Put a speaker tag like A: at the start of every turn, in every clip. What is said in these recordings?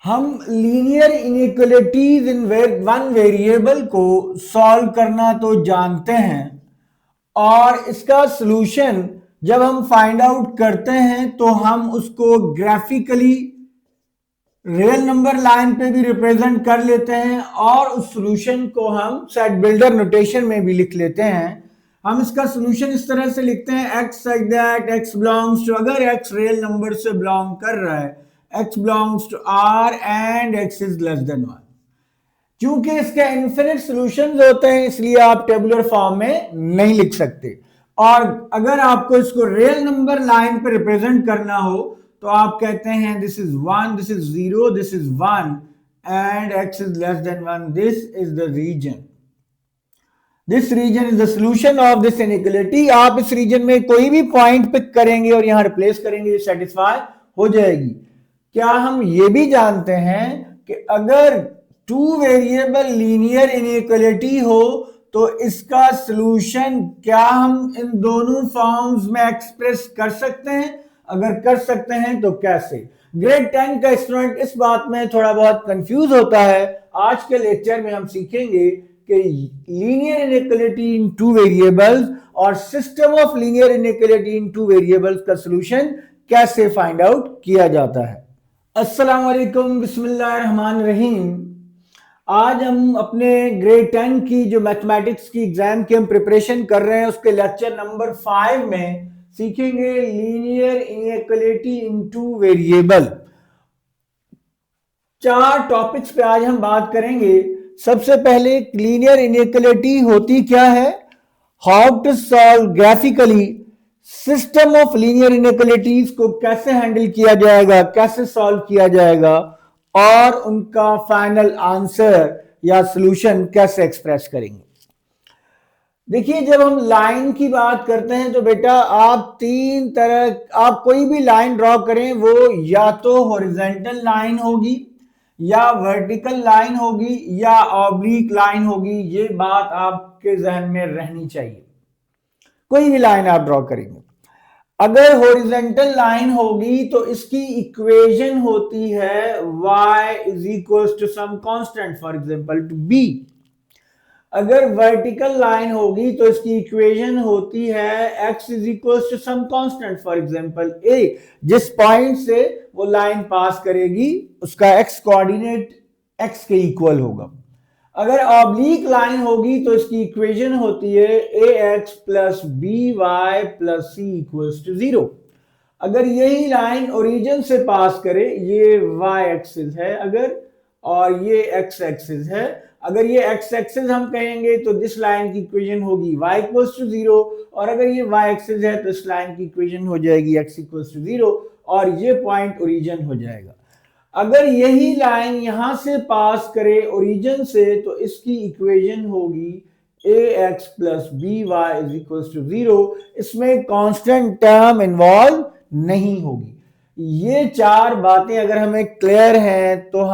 A: हम linear inequalities इन one variable को solve करना तो जानते हैं और इसका सॉल्यूशन जब हम फाइंड आउट करते हैं तो हम उसको ग्राफिकली रियल नंबर लाइन पे भी रिप्रेजेंट कर लेते हैं और उस सॉल्यूशन को हम सेट बिल्डर नोटेशन में भी लिख लेते हैं। हम इसका सॉल्यूशन इस तरह से लिखते हैं x such that x belongs to, अगर x रियल नंबर से बिलोंग कर रहा है, x belongs to R and x is less than 1। क्योंकि इसके इन्फिनिट सॉल्यूशंस होते हैं इसलिए आप टेबुलर फॉर्म में नहीं लिख सकते, और अगर आपको इसको रियल नंबर लाइन पे रिप्रेजेंट करना हो तो आप कहते हैं this is 1, this is 0, this is 1 and x is less than 1, this is the region, this region is the solution of this inequality. आप इस रीजन में कोई भी पॉइंट पिक करेंगे और यहां रिप्लेस करेंगे, सेटिस्फाई हो जाएगी। क्या हम ये भी जानते हैं कि अगर टू वेरिएबल लीनियर इनइक्वालिटी हो तो इसका सॉल्यूशन क्या हम इन दोनों फॉर्म्स में एक्सप्रेस कर सकते हैं? अगर कर सकते हैं तो कैसे? ग्रेड 10 का स्टूडेंट इस बात में थोड़ा बहुत कंफ्यूज होता है। आज के लेक्चर में हम सीखेंगे कि linear inequality in two variables और system of linear inequality in two variables का सॉल्यूशन कैसे फाइंड आउट किया जाता है। अस्सलाम वालेकुम, बिस्मिल्लाहिर्रहमानिर्रहीम। आज हम अपने ग्रेड 10 की जो मैथमेटिक्स की एग्जाम की हम प्रिपरेशन कर रहे हैं उसके लेक्चर नंबर 5 में सीखेंगे linear inequality in two variable. 4 topics पे आज हम बात करेंगे। सबसे पहले लीनियर इनइक्वालिटी होती क्या है, how to solve graphically, system of linear inequalities को कैसे हैंडल किया जाएगा, कैसे सॉल्व किया जाएगा, और उनका फाइनल आंसर या सॉल्यूशन कैसे एक्सप्रेस करेंगे। देखिए, जब हम लाइन की बात करते हैं तो बेटा आप तीन तरह, आप कोई भी लाइन ड्रॉ करें वो या तो हॉरिजॉन्टल लाइन होगी या वर्टिकल लाइन होगी या ऑब्लिक लाइन होगी। ये बात आपके जहन में रहनी चाहिए। कोई भी लाइन आप ड्रॉ करेंगे, अगर हॉरिजॉन्टल लाइन होगी तो इसकी इक्वेशन होती है y is equal to some constant, for example two b। अगर वर्टिकल लाइन होगी तो इसकी इक्वेशन होती है x is equal to some constant, for example a। जिस पॉइंट से वो लाइन पास करेगी उसका x कोऑर्डिनेट x के इक्वल होगा। अगर ऑब्लिक लाइन होगी तो इसकी इक्वेशन होती है ax plus by plus c equals to 0। अगर यही लाइन ओरिजिन से पास करे, ये y एक्सिस है अगर, और ये x एक्सिस है, अगर ये x एक्सिस हम कहेंगे तो दिस लाइन की इक्वेशन होगी y इक्वल्स टू 0, और अगर ये y एक्सिस है तो इस लाइन की इक्वेशन हो जाएगी x इक्वल्स टू 0, और ये पॉइंट ओरिजिन हो जाएगा। अगर यही लाइन यहां से पास करे ओरिजिन से तो इसकी इक्वेशन होगी ax plus by is equal to 0। इसमें कांस्टेंट टर्म इन्वॉल्व नहीं होगी। ये 4 बातें अगर हमें क्लियर हैं तो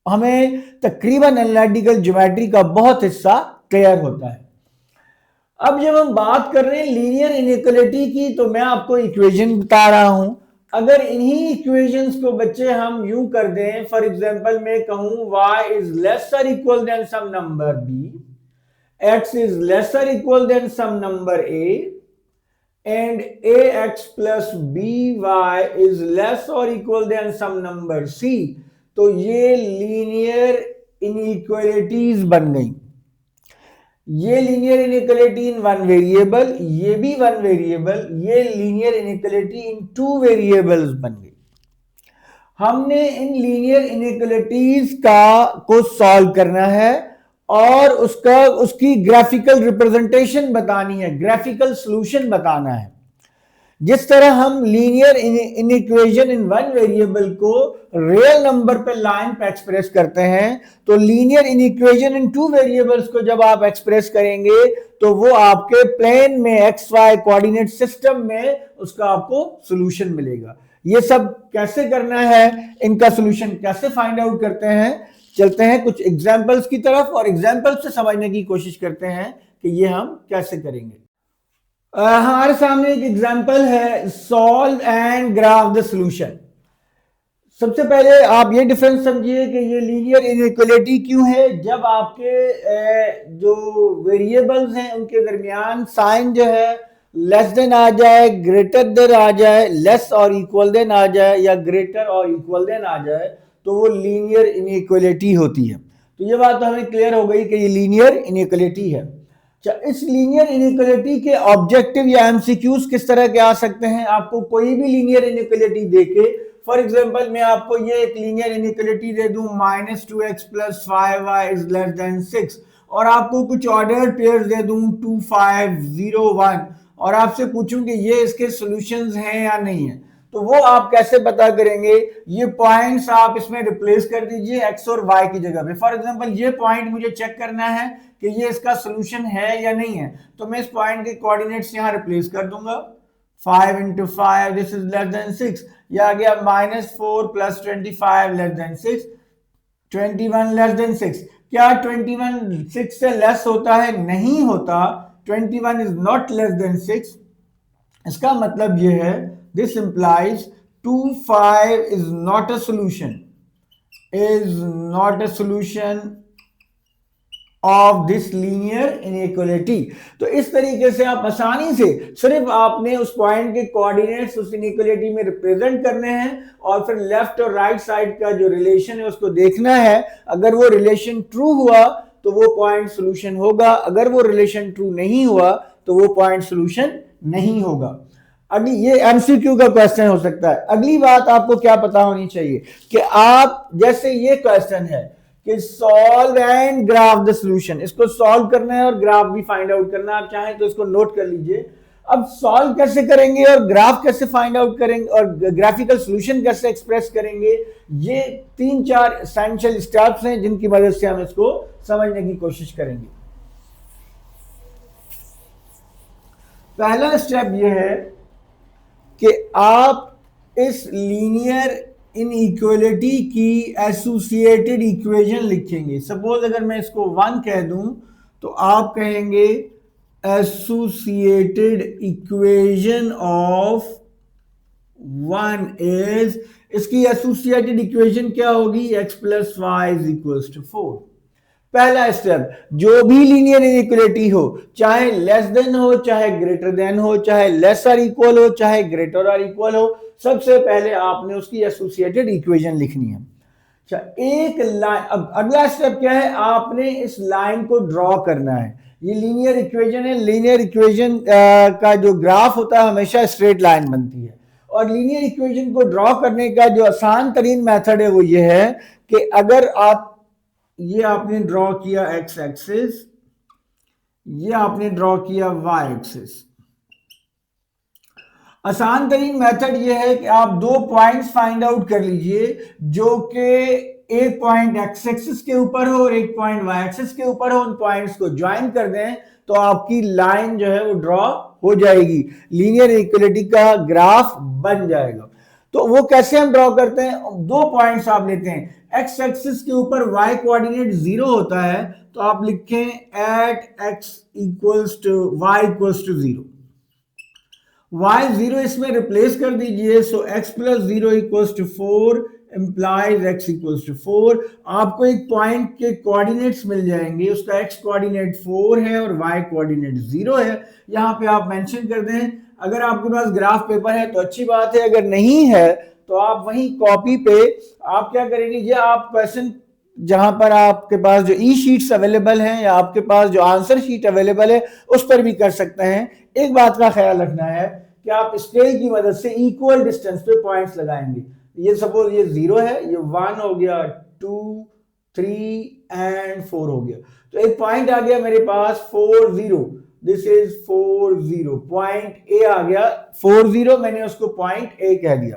A: हमें तकरीबन एनालिटिकल ज्योमेट्री का बहुत हिस्सा क्लियर होता है। अब जब हम बात कर रहे हैं लीनियर इनइक्वालिटी की तो मैं आपको इक्वेशन बता रहा हूं। अगर इन्हीं इक्वेशंस को बच्चे हम यूं कर दें, फॉर एग्जांपल मैं कहूं y is lesser equal than some number b, x is lesser equal than some number a, and ax plus by is less और equal than some number c, तो ये लीनियर इनइक्वालिटीज बन गई। ये linear inequality in one variable, ये भी one variable, ये linear inequality in two variables बन गई। हमने इन लीनियर इनइक्वालिटीज को सॉल्व करना है और उसकी ग्राफिकल रिप्रेजेंटेशन बतानी है, ग्राफिकल सॉल्यूशन बताना है। जिस तरह हम लीनियर इनइक्वेशन इन वन वेरिएबल को रियल नंबर पे लाइन पे एक्सप्रेस करते हैं, तो लीनियर इनइक्वेशन इन टू वेरिएबल्स को जब आप एक्सप्रेस करेंगे तो वो आपके प्लेन में एक्स वाई कोऑर्डिनेट सिस्टम में उसका आपको सॉल्यूशन मिलेगा। ये सब कैसे करना है, इनका सॉल्यूशन कैसे फाइंड आउट करते हैं, चलते हैं कुछ एग्जांपल्स की तरफ और एग्जांपल्स से समझने की कोशिश करते हैं कि ये हम कैसे करेंगे। हमारे सामने एक एग्जांपल है, solve and graph the solution. सबसे पहले आप ये डिफरेंस समझिए कि ये लीनियर इनइक्वालिटी क्यों है। जब आपके जो वेरिएबल्स हैं उनके दरमियान साइन जो है लेस देन आ जाए, ग्रेटर देन आ जाए, लेस और इक्वल देन आ जाए, या ग्रेटर और इक्वल देन आ जाए, तो वो लीनियर इनइक्वालिटी होती है। तो ये बात तो हमें क्लियर हो गई कि ये लीनियर इनइक्वालिटी है। अच्छा, इस लीनियर इनइक्वालिटी के ऑब्जेक्टिव या एमसीक्यूज किस तरह के आ सकते हैं? आपको कोई भी लीनियर इनइक्वालिटी देके, फॉर एग्जांपल मैं आपको ये एक लीनियर इनइक्वालिटी दे दूं -2x + 5y < 6, और आपको कुछ ऑर्डर पेयर्स दे दूं 2 5 0 1, और आपसे पूछूं कि ये इसके सॉल्यूशंस हैं या नहीं है, तो वो आप कैसे पता करेंगे? ये पॉइंट्स आप इसमें रिप्लेस कर दीजिए x और y की जगह पे। फॉर एग्जांपल ये पॉइंट मुझे चेक करना है कि ये इसका सॉल्यूशन है या नहीं है, तो मैं इस पॉइंट के कोऑर्डिनेट्स यहां रिप्लेस कर दूंगा। 5 × 5 दिस इज < 6, या आ गया -4 + 25 < 6, 21 < 6। क्या 21 6 से लेस होता है? नहीं होता। 21 इज नॉट < 6। इसका मतलब यह है, this implies 2 5 is not a solution, is not a solution of this linear inequality. तो इस तरीके से आप आसानी से, सिर्फ आपने उस पॉइंट के कोऑर्डिनेट्स उस इनइक्वालिटी में रिप्रेजेंट करने हैं, और फिर लेफ्ट और राइट साइड का जो रिलेशन है उसको देखना है। अगर वो रिलेशन ट्रू हुआ तो वो पॉइंट सॉल्यूशन होगा, अगर वो रिलेशन ट्रू नहीं हुआ तो वो पॉइंट सॉल्यूशन नहीं होगा। अगली, ये एमसीक्यू का क्वेश्चन हो सकता है। अगली बात आपको क्या पता होनी चाहिए कि आप, जैसे ये क्वेश्चन है कि solve and graph the solution, इसको सॉल्व करना है और ग्राफ भी फाइंड आउट करना है। आप चाहें तो इसको नोट कर लीजिए। अब सॉल्व कैसे करेंगे और ग्राफ कैसे फाइंड आउट करेंगे और ग्राफिकल सॉल्यूशन कैसे एक्सप्रेस करेंगे, ये 3-4 एसेंशियल स्टेप्स हैं जिनकी मदद से हम इसको समझने की कोशिश करेंगे। पहला स्टेप यह है कि आप इस लीनियर इनइक्वालिटी की एसोसिएटेड इक्वेशन लिखेंगे। सपोज अगर मैं इसको 1 कह दूं तो आप कहेंगे एसोसिएटेड इक्वेशन ऑफ 1 इज, इसकी एसोसिएटेड इक्वेशन क्या होगी? x + y = 4। पहला स्टेप, जो भी लीनियर इनइक्वालिटी हो, चाहे लेस देन हो, चाहे ग्रेटर देन हो, चाहे लेस और इक्वल हो, चाहे ग्रेटर और इक्वल हो, सबसे पहले आपने उसकी एसोसिएटेड इक्वेशन लिखनी है। अच्छा, एक लाइन, अब अगला स्टेप क्या है? आपने इस लाइन को ड्रॉ करना है। ये लीनियर इक्वेशन है। लीनियर इक्वेशन का जो ग्राफ होता है हमेशा स्ट्रेट लाइन बनती है, और लीनियर इक्वेशन को ड्रॉ करने का जो आसान तरीन मेथड है वो ये है कि अगर आप, ये आपने ड्रॉ किया x एक्सिस, ये आपने ड्रॉ किया y एक्सिस। आसान तरीन मेथड ये है कि आप 2 पॉइंट्स फाइंड आउट कर लीजिए जो कि एक पॉइंट x एक्सिस के ऊपर हो और एक पॉइंट y एक्सिस के ऊपर हो। उन पॉइंट्स को ज्वाइन कर दें तो आपकी लाइन जो है वो ड्रॉ हो जाएगी, लीनियर इक्वालिटी का ग्राफ बन जाएगा। तो वो कैसे हम ड्रॉ करते हैं? 2 पॉइंट्स आप लेते हैं, x एक्सिस के ऊपर y कोऑर्डिनेट 0 होता है, तो आप लिखें एट x = y = 0। y0 इसमें रिप्लेस कर दीजिए, सो x + 0 = 4 implies x = 4। आपको एक पॉइंट के कोऑर्डिनेट्स मिल जाएंगे, उसका x कोऑर्डिनेट 4 है और y कोऑर्डिनेट 0 है। यहां पे आप मेंशन कर दें। अगर आपके पास ग्राफ पेपर है तो अच्छी बात है, अगर नहीं है तो आप वहीं कॉपी पे आप क्या करेंगे, ये आप क्वेश्चन जहां पर आपके पास जो ई शीट्स अवेलेबल हैं या आपके पास जो आंसर शीट अवेलेबल है उस पर भी कर सकते हैं। एक बात का ख्याल रखना है कि आप स्केल की मदद से इक्वल डिस्टेंस पे पॉइंट्स लगाएंगे। ये सपोज ये 0 है, ये 1 हो गया, 2 3 एंड 4 हो गया, तो एक पॉइंट आ गया मेरे पास 4 0, दिस इज 4 0, पॉइंट ए आ गया 4 0, मैंने उसको पॉइंट ए कह दिया।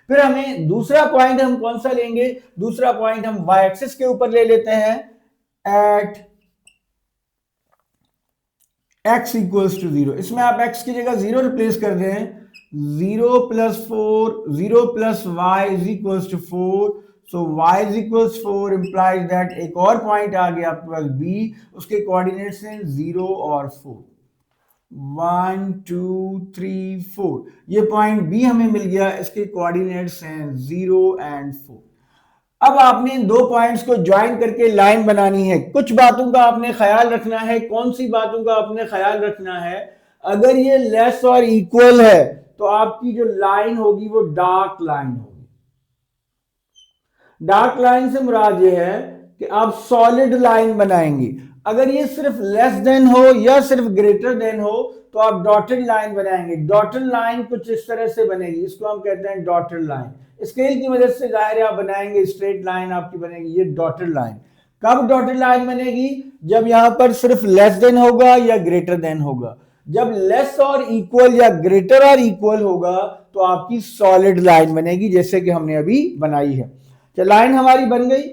A: फिर हमें दूसरा पॉइंट हम कौन सा लेंगे? दूसरा पॉइंट हम y एक्सिस के ऊपर ले लेते हैं एट x = 0। इसमें आप x की जगह 0 रिप्लेस कर दें, 0 + 4, 0 + y = 4, so y = 4 implies that एक और पॉइंट आ गया आपके पास b, उसके कोऑर्डिनेट्स हैं 0 और 4। 1 2 3 4, ये पॉइंट बी हमें मिल गया, इसके कोऑर्डिनेट्स हैं 0 एंड 4। अब आपने इन दो पॉइंट्स को ज्वाइन करके लाइन बनानी है। कुछ बातों का आपने ख्याल रखना है। कौन सी बातों का आपने ख्याल रखना है? अगर ये लेस और इक्वल है तो आपकी जो लाइन होगी वो डार्क लाइन होगी। डार्क लाइन से मुराद ये है कि आप सॉलिड लाइन बनाएंगे। अगर ये सिर्फ लेस देन हो या सिर्फ ग्रेटर देन हो तो आप डॉटेड लाइन बनाएंगे। डॉटेड लाइन कुछ इस तरह से बनेगी, इसको हम कहते हैं डॉटेड लाइन। स्केल की मदद से जाहिर आप बनाएंगे, स्ट्रेट लाइन आपकी बनेगी, ये डॉटेड लाइन। कब डॉटेड लाइन बनेगी? जब यहां पर सिर्फ लेस देन होगा या ग्रेटर देन होगा। जब लेस और इक्वल या ग्रेटर और इक्वल होगा तो आपकी सॉलिड लाइन बनेगी, जैसे कि हमने अभी बनाई है। तो लाइन हमारी बन गई।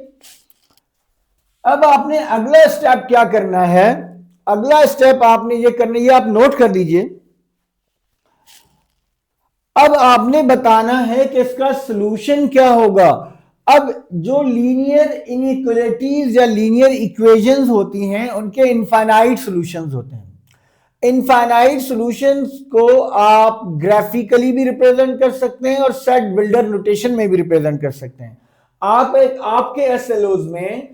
A: अब आपने अगला स्टेप क्या करना है? अगला स्टेप आपने ये करना, ये आप नोट कर लीजिए। अब आपने बताना है कि इसका सॉल्यूशन क्या होगा। अब जो लीनियर इनइक्वालिटीज या लीनियर इक्वेशंस होती हैं उनके इनफाइनाइट सॉल्यूशंस होते हैं। इनफाइनाइट सॉल्यूशंस को आप ग्राफिकली भी रिप्रेजेंट कर सकते हैं और सेट बिल्डर नोटेशन में भी रिप्रेजेंट कर सकते हैं। आपके एसएलओज में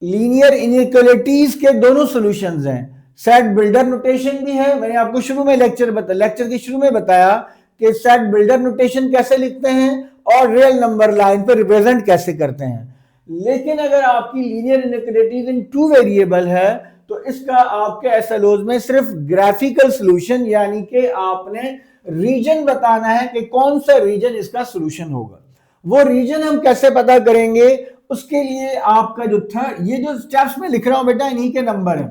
A: लीनियर इनइक्वालिटीज के दोनों सॉल्यूशंस हैं। सेट बिल्डर नोटेशन भी है। मैंने आपको शुरू में लेक्चर के शुरू में बताया कि सेट बिल्डर नोटेशन कैसे लिखते हैं और रियल नंबर लाइन पर रिप्रेजेंट कैसे करते हैं। लेकिन अगर आपकी लीनियर इनइक्वालिटीज इन टू वेरिएबल है तो इसका आपके एसएलओज में सिर्फ ग्राफिकल सॉल्यूशन, यानी कि आपने रीजन बताना है कि कौन सा रीजन इसका सॉल्यूशन होगा। वो रीजन हम कैसे पता करेंगे? उसके लिए आपका जो था, ये जो स्टेप्स में लिख रहा हूं बेटा इन्हीं के नंबर है।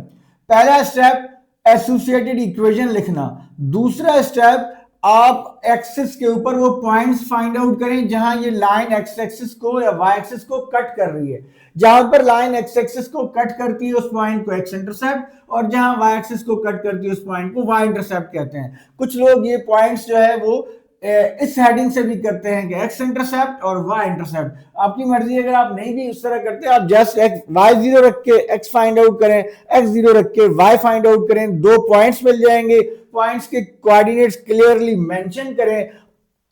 A: पहला स्टेप एसोसिएटेड इक्वेशन लिखना। दूसरा स्टेप आप एक्सिस के ऊपर वो पॉइंट्स फाइंड आउट करें जहां ये लाइन एक्स एक्सिस को या वाई एक्सिस को कट कर रही है। जहां पर लाइन एक्स एक्सिस को कट करती है उस पॉइंट को एक्स इंटरसेप्ट, और जहां वाई एक्सिस को कट करती है उस पॉइंट को वाई इंटरसेप्ट कहते हैं। कुछ लोग ये पॉइंट्स जो है वो इस हेडिंग से भी करते हैं कि एक्स इंटरसेप्ट और वाई इंटरसेप्ट। आपकी मर्जी, अगर आप नहीं भी उस तरह करते आप जस्ट एक्स वाई जीरो रख के एक्स फाइंड आउट करें, एक्स जीरो रख के वाई फाइंड आउट करें, दो पॉइंट्स मिल जाएंगे। पॉइंट्स के कोऑर्डिनेट्स क्लियरली मेंशन करें,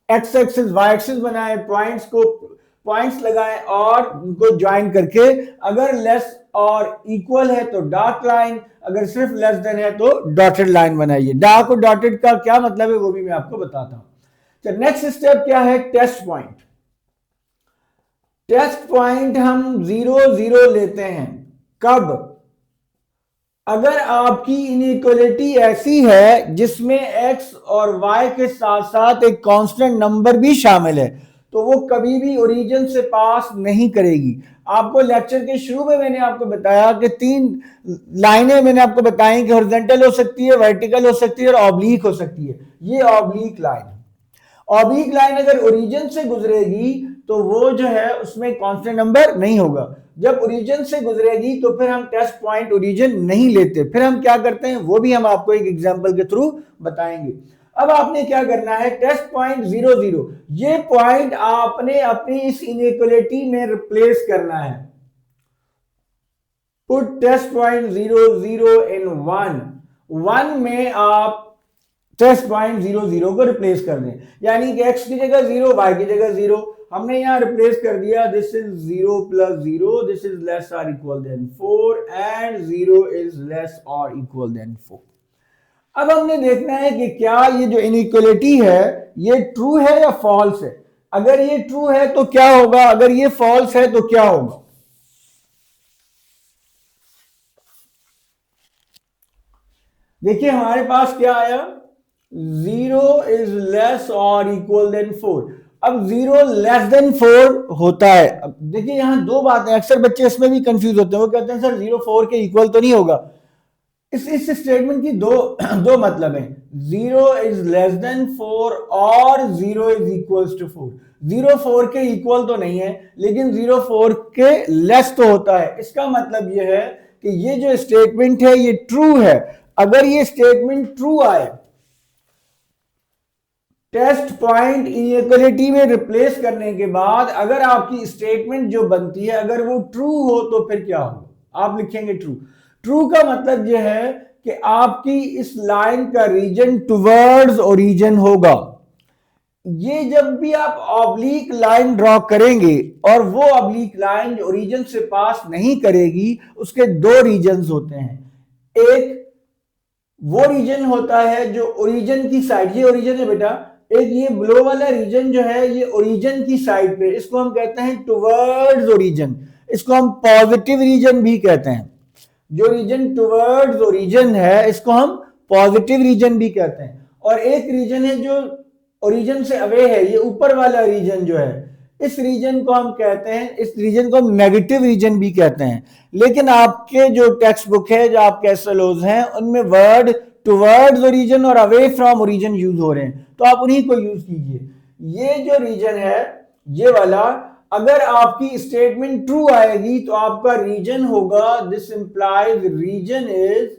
A: एक्स एक्सिस वाई एक्सिस बनाएं, पॉइंट्स लगाएं और उनको ज्वाइन करके अगर लेस और इक्वल है तो डार्क लाइन, अगर सिर्फ लेस देन है तो डॉटेड लाइन बनाइए। डार्क और डॉटेड का क्या मतलब है वो भी मैं आपको बताता हूं। नेक्स्ट स्टेप क्या है? Test point. टेस्ट पॉइंट हम 0 0 लेते हैं। कब? अगर आपकी इनइक्वालिटी ऐसी है जिसमें x और y के साथ साथ एक कांस्टेंट नंबर भी शामिल है तो वो कभी भी ओरिजिन से पास नहीं करेगी। आपको लेक्चर के शुरू में मैंने आपको बताया कि 3 लाइनें मैंने आपको बताई कि हॉरिजॉन्टल हो सकती है, वर्टिकल हो सकती है और ऑब्लिक हो सकती है। ये ऑब्लिक लाइन है। ऑब्लिक लाइन अगर ओरिजिन से गुजरेगी तो वो जो है उसमें कांस्टेंट नंबर नहीं होगा। जब ओरिजिन से गुजरेगी तो फिर हम टेस्ट पॉइंट ओरिजिन नहीं लेते। फिर हम क्या करते हैं वो भी हम आपको एक एग्जांपल के थ्रू बताएंगे। अब आपने क्या करना है? टेस्ट पॉइंट 0 0, ये पॉइंट आपने अपनी इस इनइक्वालिटी में रिप्लेस करना है। पुट टेस्ट पॉइंट 0 0 इन 1 में आप टेस्ट पॉइंट 0 0 को रिप्लेस कर दें, यानी कि x की जगह 0, y की जगह 0 हमने यहां रिप्लेस कर दिया। This is 0 plus 0, this is less और equal than 4 and 0 is less और इक्वल देन 4। अब हमने देखना है कि क्या ये जो इनइक्वालिटी है ये ट्रू है या फॉल्स है। अगर ये ट्रू है तो क्या होगा, अगर ये फॉल्स है तो क्या होगा। देखिए हमारे पास क्या आया, 0 इज लेस और इक्वल देन 4। अब 0 लेस देन 4 होता है। अब देखिए यहां दो बातें, अक्सर बच्चे इसमें भी कंफ्यूज होते हैं। वो कहते हैं सर 0 4 के इक्वल तो नहीं होगा। इस स्टेटमेंट की दो मतलब है। 0 इज लेस देन 4 और 0 इज इक्वल टू 4। 0 4 के इक्वल तो नहीं है लेकिन 0 4 के लेस तो होता है। इसका मतलब यह है कि ये जो स्टेटमेंट है ये ट्रू है। अगर ये स्टेटमेंट ट्रू आए, टेस्ट पॉइंट इनइक्वालिटी में रिप्लेस करने के बाद अगर आपकी स्टेटमेंट जो बनती है अगर वो ट्रू हो तो फिर क्या हो, आप लिखेंगे ट्रू। ट्रू का मतलब यह है कि आपकी इस लाइन का रीजन टुवर्ड्स ओरिजिन होगा। ये जब भी आप ऑब्लिक लाइन ड्रॉ करेंगे और वो ऑब्लिक लाइन जो ओरिजिन से पास नहीं करेगी, उसके दो रीजन्स होते हैं। एक वो रीजन होता है जो ओरिजिन की साइड, ये ओरिजिन है बेटा, एक ये ब्लो वाला रीजन जो है ये ओरिजिन की साइड पे, इसको हम कहते हैं टुवर्ड्स ओरिजिन। इसको हम पॉजिटिव रीजन भी कहते हैं। जो रीजन टुवर्ड्स ओरिजिन है इसको हम पॉजिटिव रीजन भी कहते हैं। और एक रीजन है जो ओरिजिन से अवे है, ये ऊपर वाला रीजन जो है, इस रीजन को हम कहते हैं, इस रीजन को हम नेगेटिव रीजन भी कहते हैं। लेकिन आपके जो टेक्स्ट बुक है, जो आपके एसएलओज हैं, उनमें वर्ड टुवर्ड्स ओरिजिन और अवे फ्रॉम ओरिजिन यूज हो रहे हैं, तो आप उन्हीं को यूज कीजिए। ये जो रीजन है ये वाला, अगर आपकी स्टेटमेंट ट्रू आएगी तो आपका रीजन होगा, this implies region is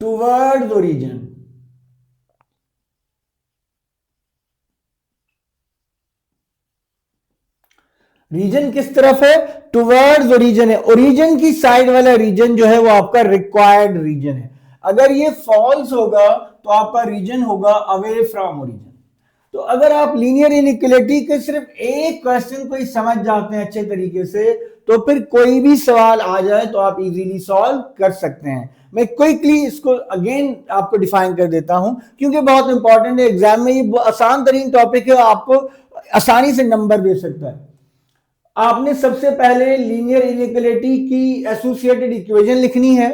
A: towards origin. Region किस तरफ है? टुवर्ड्स ओरिजिन है। ओरिजिन की साइड वाला रीजन जो है वो आपका रिक्वायर्ड रीजन है। अगर ये फॉल्स होगा तो आपका रीजन होगा अवे फ्रॉम ओरिजिन। तो अगर आप लीनियर इनइक्वालिटी के सिर्फ एक क्वेश्चन को ही समझ जाते हैं अच्छे तरीके से, तो फिर कोई भी सवाल आ जाए तो आप इजीली सॉल्व कर सकते हैं। मैं क्विकली इसको अगेन आपको डिफाइन कर देता हूं, क्योंकि बहुत इंपॉर्टेंट है एग्जाम में। ये आसान तरीन टॉपिक है, आपको आसानी से नंबर दे सकता है। आपने सबसे पहले लीनियर इनइक्वालिटी की एसोसिएटेड इक्वेशन लिखनी है।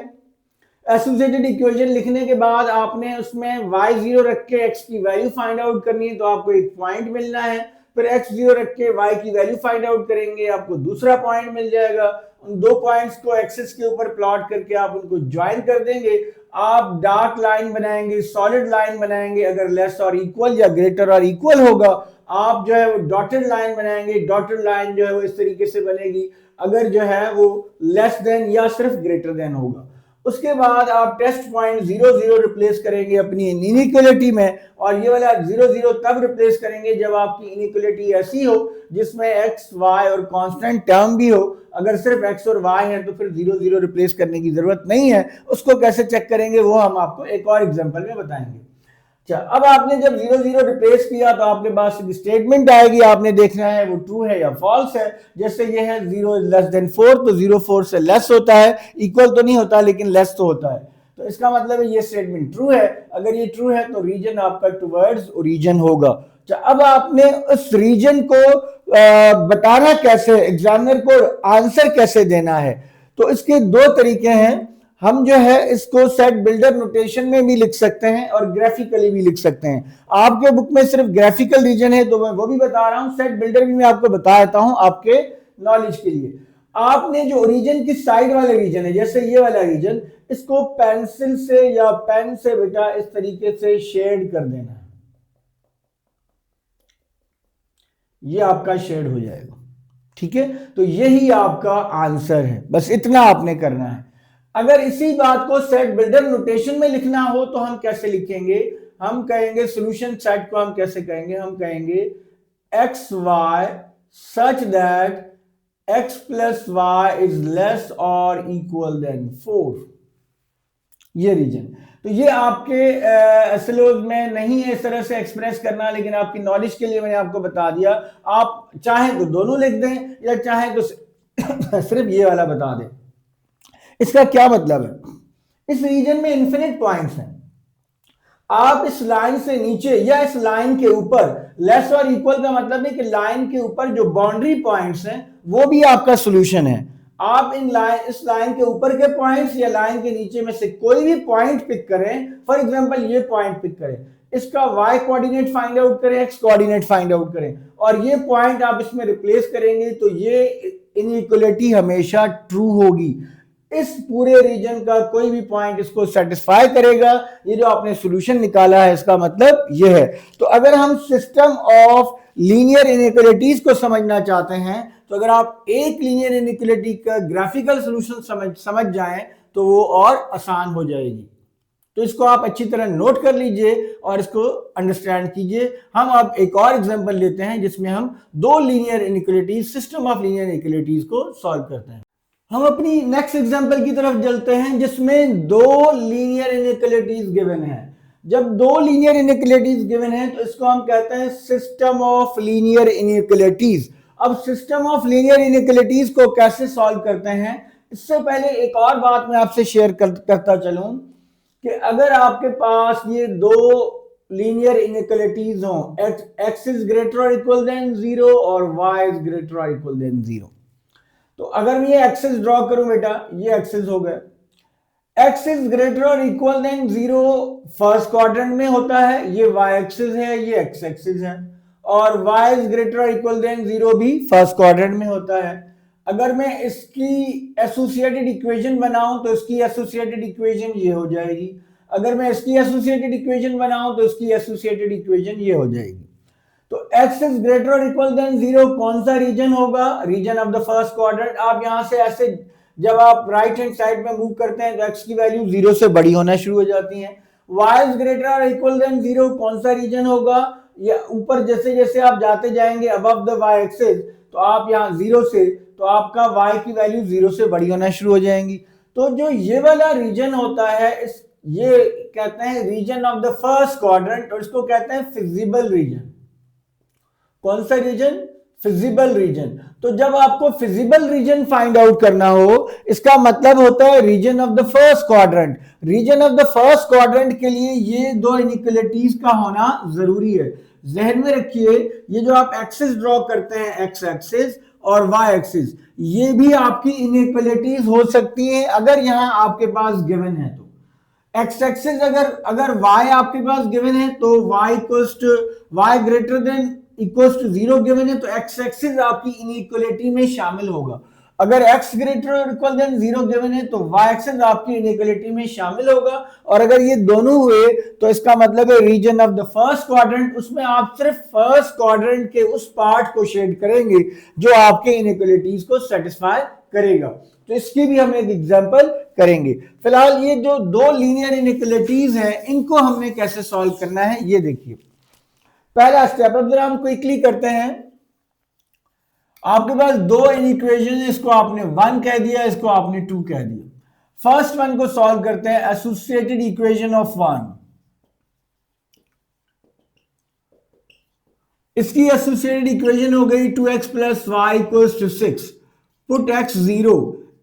A: एसोसिएटेड इक्वेशन लिखने के बाद आपने उसमें y0 रख के x की वैल्यू फाइंड आउट करनी है, तो आपको एक पॉइंट मिलना है। फिर x0 रख के y की वैल्यू फाइंड आउट करेंगे, आपको दूसरा पॉइंट मिल जाएगा। उन दो पॉइंट्स को एक्सिस के ऊपर प्लॉट करके आप उनको ज्वाइन कर देंगे। आप डार्क लाइन बनाएंगे, सॉलिड लाइन बनाएंगे, अगर लेस और इक्वल या ग्रेटर और इक्वल होगा आप जो है वो डॉटेड लाइन बनाएंगे। डॉटेड लाइन जो है वो इस तरीके से बनेगी अगर जो है वो लेस देन या सिर्फ ग्रेटर देन होगा। उसके बाद आप टेस्ट पॉइंट 0 0 रिप्लेस करेंगे अपनी इनइक्वालिटी में, और ये वाला 0 0 तब रिप्लेस करेंगे जब आपकी इनइक्वालिटी ऐसी हो जिसमें x y और कांस्टेंट टर्म भी हो। अगर सिर्फ x और y है तो फिर 0 0 रिप्लेस करने की जरूरत नहीं है। उसको कैसे चेक करेंगे वो हम आपको एक और एग्जांपल में बताएंगे। अच्छा, अब आपने जब 0 0 रिप्लेस किया तो आपके पास एक स्टेटमेंट आएगी, आपने देखना है वो ट्रू है या फॉल्स है। जैसे ये है 0 लेस देन 4, तो 0 4 से लेस होता है, इक्वल तो नहीं होता लेकिन लेस तो होता है, तो इसका मतलब है ये स्टेटमेंट ट्रू है। अगर ये ट्रू है तो रीजन आपका टुवर्ड्स ओरिजिन होगा। अच्छा, अब आपने उस रीजन को बताना कैसे, एग्जामिनर को आंसर कैसे देना है, तो इसके दो तरीके हैं। हम जो है इसको सेट बिल्डर नोटेशन में भी लिख सकते हैं और ग्राफिकली भी लिख सकते हैं। आपके बुक में सिर्फ ग्राफिकल रीजन है तो मैं वो भी बता रहा हूं, सेट बिल्डर भी मैं आपको बता देता हूं आपके नॉलेज के लिए। आपने जो ओरिजिन की साइड वाले रीजन है, जैसे ये वाला रीजन, इसको पेंसिल से या पेन से बेटा इस तरीके से शेड कर देना है। ये आपका शेड हो जाएगा, ठीक है। तो यही आपका आंसर है, बस इतना आपने करना है। अगर इसी बात को सेट बिल्डर नोटेशन में लिखना हो तो हम कैसे लिखेंगे? हम कहेंगे सॉल्यूशन सेट को हम कैसे कहेंगे? हम कहेंगे x y such that x plus y is less और इक्वल देन 4। ये रीजन, तो ये आपके एसएलओज में नहीं है इस तरह से एक्सप्रेस करना, लेकिन आपकी नॉलेज के लिए मैंने आपको बता दिया। आप चाहें तो दोनों लिख दें या चाहें तो सिर्फ ये वाला बता दें। इसका क्या मतलब है? इस रीजन में इंफिनिट पॉइंट्स हैं। आप इस लाइन से नीचे या इस लाइन के ऊपर, लेस और इक्वल का मतलब है कि लाइन के ऊपर जो बाउंड्री पॉइंट्स हैं वो भी आपका सॉल्यूशन है। आप इस लाइन के ऊपर के पॉइंट्स या लाइन के नीचे में से कोई भी पॉइंट पिक करें। फॉर एग्जांपल ये पॉइंट पिक करें, इसका y कोऑर्डिनेट फाइंड आउट करें, x कोऑर्डिनेट फाइंड आउट करें, और ये पॉइंट आप इसमें रिप्लेस करेंगे तो ये इनइक्वालिटी हमेशा ट्रू होगी। इस पूरे रीजन का कोई भी पॉइंट इसको सेटिस्फाई करेगा। ये जो आपने सॉल्यूशन निकाला है इसका मतलब ये है। तो अगर हम सिस्टम ऑफ लीनियर इनइक्वालिटीज को समझना चाहते हैं, तो अगर आप एक लीनियर इनइक्वालिटी का ग्राफिकल सॉल्यूशन समझ जाएं तो वो और आसान हो जाएगी। तो इसको आप अच्छी तरह नोट कर लीजिए और इसको अंडरस्टैंड कीजिए। हम अब एक और एग्जांपल लेते हैं जिसमें हम दो linear inequalities, system of linear inequalities को सॉल्व करते हैं। हम अपनी नेक्स्ट एग्जांपल की तरफ चलते हैं जिसमें दो लीनियर इनइक्वालिटीज गिवन है। जब दो लीनियर इनइक्वालिटीज गिवन है तो इसको हम कहते हैं सिस्टम ऑफ लीनियर इनइक्वालिटीज। अब सिस्टम ऑफ लीनियर इनइक्वालिटीज को कैसे सॉल्व करते हैं, इससे पहले एक और बात मैं आपसे शेयर करता चलूं कि अगर आपके पास ये दो लीनियर इनइक्वालिटीज हो, x इज ग्रेटर और इक्वल देन 0 और y इज ग्रेटर और इक्वल देन 0, तो अगर मैं ये एक्सिस ड्रॉ करूं बेटा, ये एक्सिस हो गया, x इज ग्रेटर और इक्वल देन 0 फर्स्ट क्वाड्रेंट में होता है, ये y एक्सिस है, ये x एक्सिस है, और y इज ग्रेटर और इक्वल देन 0 भी फर्स्ट क्वाड्रेंट में होता है। अगर मैं इसकी एसोसिएटेड इक्वेशन बनाऊं तो इसकी एसोसिएटेड इक्वेशन ये हो जाएगी, अगर मैं इसकी एसोसिएटेड इक्वेशन बनाऊं तो इसकी एसोसिएटेड इक्वेशन ये हो जाएगी। तो x इज ग्रेटर और इक्वल देन 0 कौन सा रीजन होगा, region of the first quadrant. आप यहां से ऐसे जब आप राइट हैंड साइड में मूव करते हैं तो x की वैल्यू 0 से बड़ी होना शुरू हो जाती है। y इज ग्रेटर और इक्वल देन 0 कौन सा रीजन होगा, या ऊपर जैसे जैसे आप जाते जाएंगे अबव द y एक्सिस, तो आप यहां 0 से, तो आपका y की वैल्यू 0 से बड़ी होना शुरू हो जाएंगी। तो जो ये वाला रीजन होता है इस ये कहते हैं region of the first quadrant, और इसको कहते हैं फिजिबल रीजन। कौन सा रीजन, फिजिबल रीजन। तो जब आपको फिजिबल रीजन फाइंड आउट करना हो, इसका मतलब होता है region of the first quadrant. Region of the first quadrant के लिए ये दो इनइक्वालिटीज का होना जरूरी है। जहन में रखिए, ये जो आप एक्सिस ड्रॉ करते हैं, एक्स एक्सिस और वाई एक्सिस, ये भी आपकी इनइक्वालिटीज हो सकती है अगर यहां आपके पास गिवन है। तो एक्स एक्सिस अगर y आपके पास गिवन है तो y greater than equals to 0 given है, तो x एक्सिस आपकी इनइक्वालिटी में शामिल होगा। अगर x ग्रेटर और इक्वल देन 0 गिवन है तो y एक्सिस आपकी इनइक्वालिटी में शामिल होगा, और अगर ये दोनों हुए तो इसका मतलब है region of the first quadrant, उसमें आप सिर्फ फर्स्ट क्वाड्रेंट के उस पार्ट को शेड करेंगे जो आपके इनइक्वालिटीज को सेटिस्फाई करेगा। तो इसकी भी हम एक एग्जांपल करेंगे। फिलहाल ये जो दो लीनियर इनइक्वालिटीज हैं इनको हमने कैसे सॉल्व करना है ये देखिए। पहला स्टेप, अब जरा हम क्विकली करते हैं। आपके पास दो इक्वेशन है, इसको आपने 1 कह दिया, इसको आपने 2 कह दिया। फर्स्ट वन को सॉल्व करते हैं, एसोसिएटेड इक्वेशन ऑफ 1। इसकी एसोसिएटेड इक्वेशन हो गई 2x plus y equals to 6। Put x 0,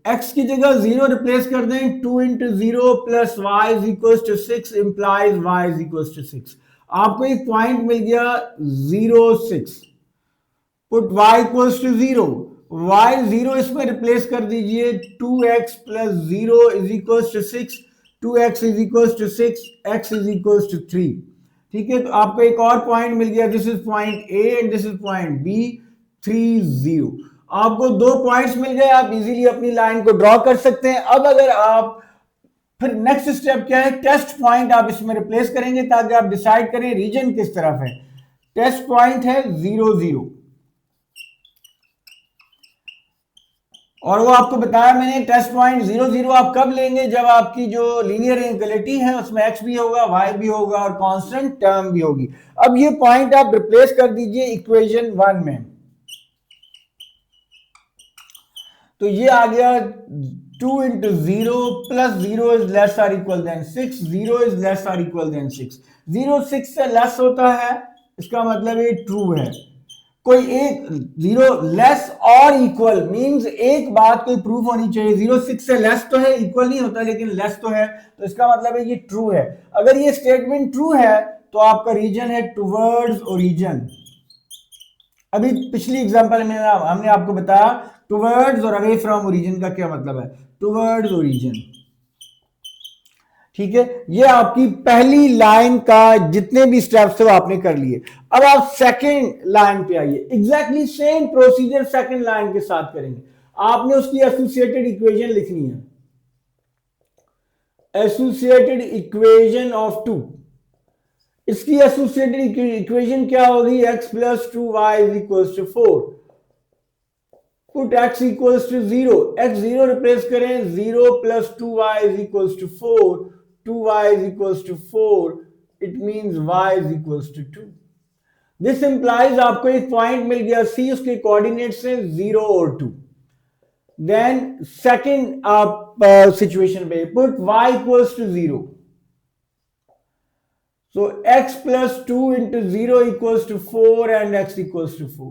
A: x की जगह 0 रिप्लेस कर दें, 2 into 0 plus y is equals to 6 implies y is equals to 6। आपको एक पॉइंट मिल गया 0 6। Put y equals to 0, y 0 इसमें रिप्लेस कर दीजिए, 2x plus 0 is equals to 6, 2x is equals to 6, x is equals to 3। ठीक है, तो आपको एक और पॉइंट मिल गया, this is point A and this is point B, 3 0। आपको दो पॉइंट्स मिल गए, आप इजीली अपनी लाइन को ड्रॉ कर सकते हैं। अब अगर आप फिर नेक्स्ट स्टेप क्या है, टेस्ट पॉइंट आप इसमें रिप्लेस करेंगे ताकि आप डिसाइड करें रीजन किस तरफ है। टेस्ट पॉइंट है 0 0, और वो आपको बताया मैंने, टेस्ट पॉइंट 0 0 आप कब लेंगे, जब आपकी जो लीनियर इनइक्वालिटी है उसमें x भी होगा, y भी होगा और कांस्टेंट टर्म भी होगी। अब ये पॉइंट आप रिप्लेस कर दीजिए इक्वेशन 1 में, तो ये आ गया 2 इंटू 0 प्लस 0 इज लेस और इक्वल देन 6, 0 इज लेस और इक्वल देन 6। 0 6 से लेस होता है, इसका मतलब ये ट्रू है। कोई एक 0 लेस और इक्वल मींस एक बात कोई प्रूफ होनी चाहिए। 0 6 से लेस तो है, इक्वल नहीं होता, लेकिन लेस तो है, तो इसका मतलब है ये ट्रू है। अगर ये स्टेटमेंट ट्रू है तो आपका रीजन है टुवर्ड्स ओरिजिन। अभी पिछली एग्जांपल में हमने आपको बताया टुवर्ड्स और अवे फ्रॉम ओरिजिन का क्या मतलब है, टुवर्ड्स ओरिजिन। ठीक है, ये आपकी पहली लाइन का जितने भी स्टेप्स थे वो आपने कर लिए। अब आप सेकंड लाइन पे आइए, exactly same procedure second line के साथ करेंगे। आपने उसकी एसोसिएटेड इक्वेशन लिखनी है, एसोसिएटेड इक्वेशन ऑफ 2। इसकी एसोसिएटेड इक्वेशन क्या होगी, x plus 2y is equals to 4। Put x equals to 0, x 0 replace करें, 0 plus 2y is equals to 4, 2y is equals to 4, it means y is equals to 2. This implies आपको एक point मिल गया C, उसके coordinates हैं 0 और 2। Then second आप situation पे put y equals to 0. So x plus 2 into 0 equals to 4 and x equals to 4.